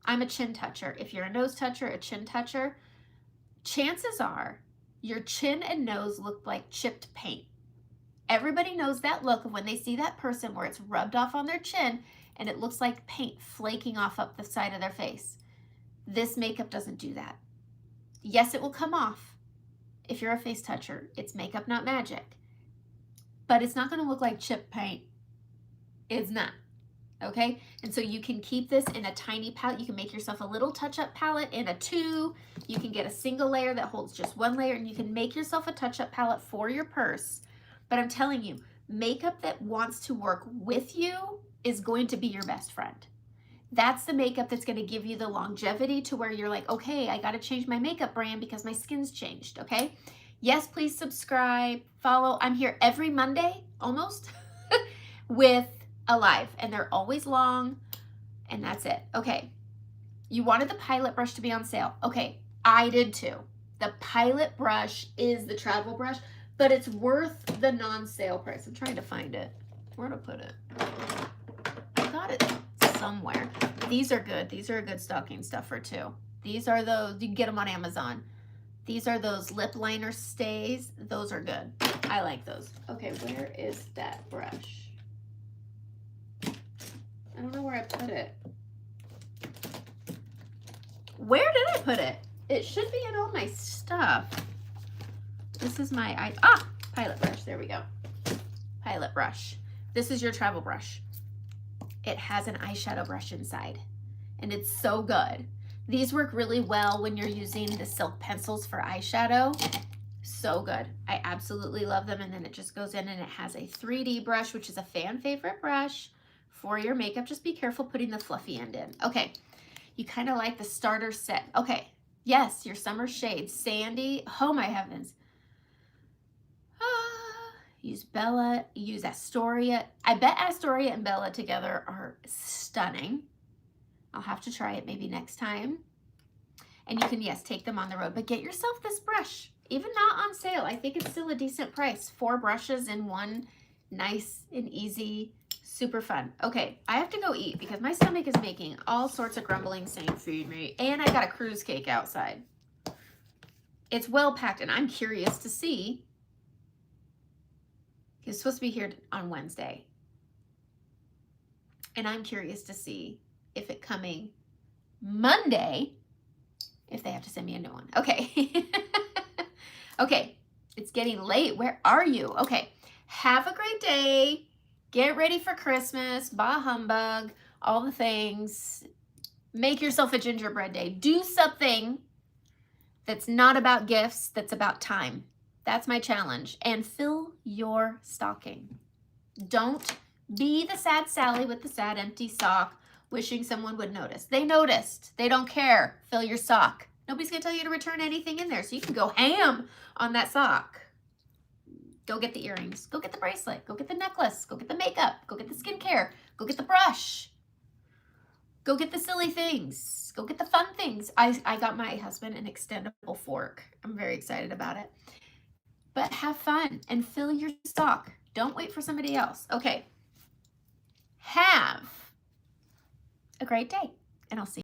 [SPEAKER 1] I'm a chin toucher. If you're a nose toucher, a chin toucher, chances are your chin and nose look like chipped paint. Everybody knows that look of when they see that person where it's rubbed off on their chin and it looks like paint flaking off up the side of their face. This makeup doesn't do that. Yes, it will come off if you're a face toucher. It's makeup, not magic. But it's not gonna look like chipped paint. It's not. Okay, and so you can keep this in a tiny palette. You can make yourself a little touch-up palette in a 2. You can get a single layer that holds just 1 layer, and you can make yourself a touch-up palette for your purse. But I'm telling you, makeup that wants to work with you is going to be your best friend. That's the makeup that's going to give you the longevity to where you're like, okay, I got to change my makeup brand because my skin's changed, okay? Yes, please subscribe, follow. I'm here every Monday, almost, with a live, and they're always long, and that's it. Okay, you wanted the Pilot brush to be on sale. Okay, I did too. The Pilot brush is the travel brush, but it's worth the non-sale price. I'm trying to find it. Where to put it? I got it somewhere. These are good. These are a good stocking stuffer too. These are those, you can get them on Amazon. These are those lip liner stays. Those are good. I like those. Okay, where is that brush? I don't know where I put it. Where did I put it? It should be in all my stuff. This is my, Pilot brush. There we go. Pilot brush. This is your travel brush. It has an eyeshadow brush inside, and it's so good. These work really well when you're using the silk pencils for eyeshadow. So good. I absolutely love them. And then it just goes in, and it has a 3D brush, which is a fan favorite brush for your makeup. Just be careful putting the fluffy end in. Okay, you kind of like the starter set. Okay, yes, your summer shades. Sandy, oh my heavens. Use Bella, use Astoria. I bet Astoria and Bella together are stunning. I'll have to try it maybe next time. And you can, yes, take them on the road, but get yourself this brush. Even not on sale, I think it's still a decent price. 4 brushes in one, nice and easy, super fun. Okay, I have to go eat because my stomach is making all sorts of grumbling saying feed me, and I got a cruise cake outside. It's well packed, and I'm curious to see. It's supposed to be here on Wednesday, and I'm curious to see if it coming Monday if they have to send me a new one. Okay. Okay. It's getting late. Where are you? Okay. Have a great day. Get ready for Christmas. Bah humbug. All the things. Make yourself a gingerbread day. Do something that's not about gifts, that's about time. That's my challenge. And fill your stocking. Don't be the sad Sally with the sad empty sock wishing someone would notice. They noticed. They don't care. Fill your sock. Nobody's going to tell you to return anything in there, so you can go ham on that sock. Go get the earrings. Go get the bracelet. Go get the necklace. Go get the makeup. Go get the skincare. Go get the brush. Go get the silly things. Go get the fun things. I got my husband an extendable fork. I'm very excited about it. But have fun and fill your stock. Don't wait for somebody else. Okay. Have a great day, and I'll see you.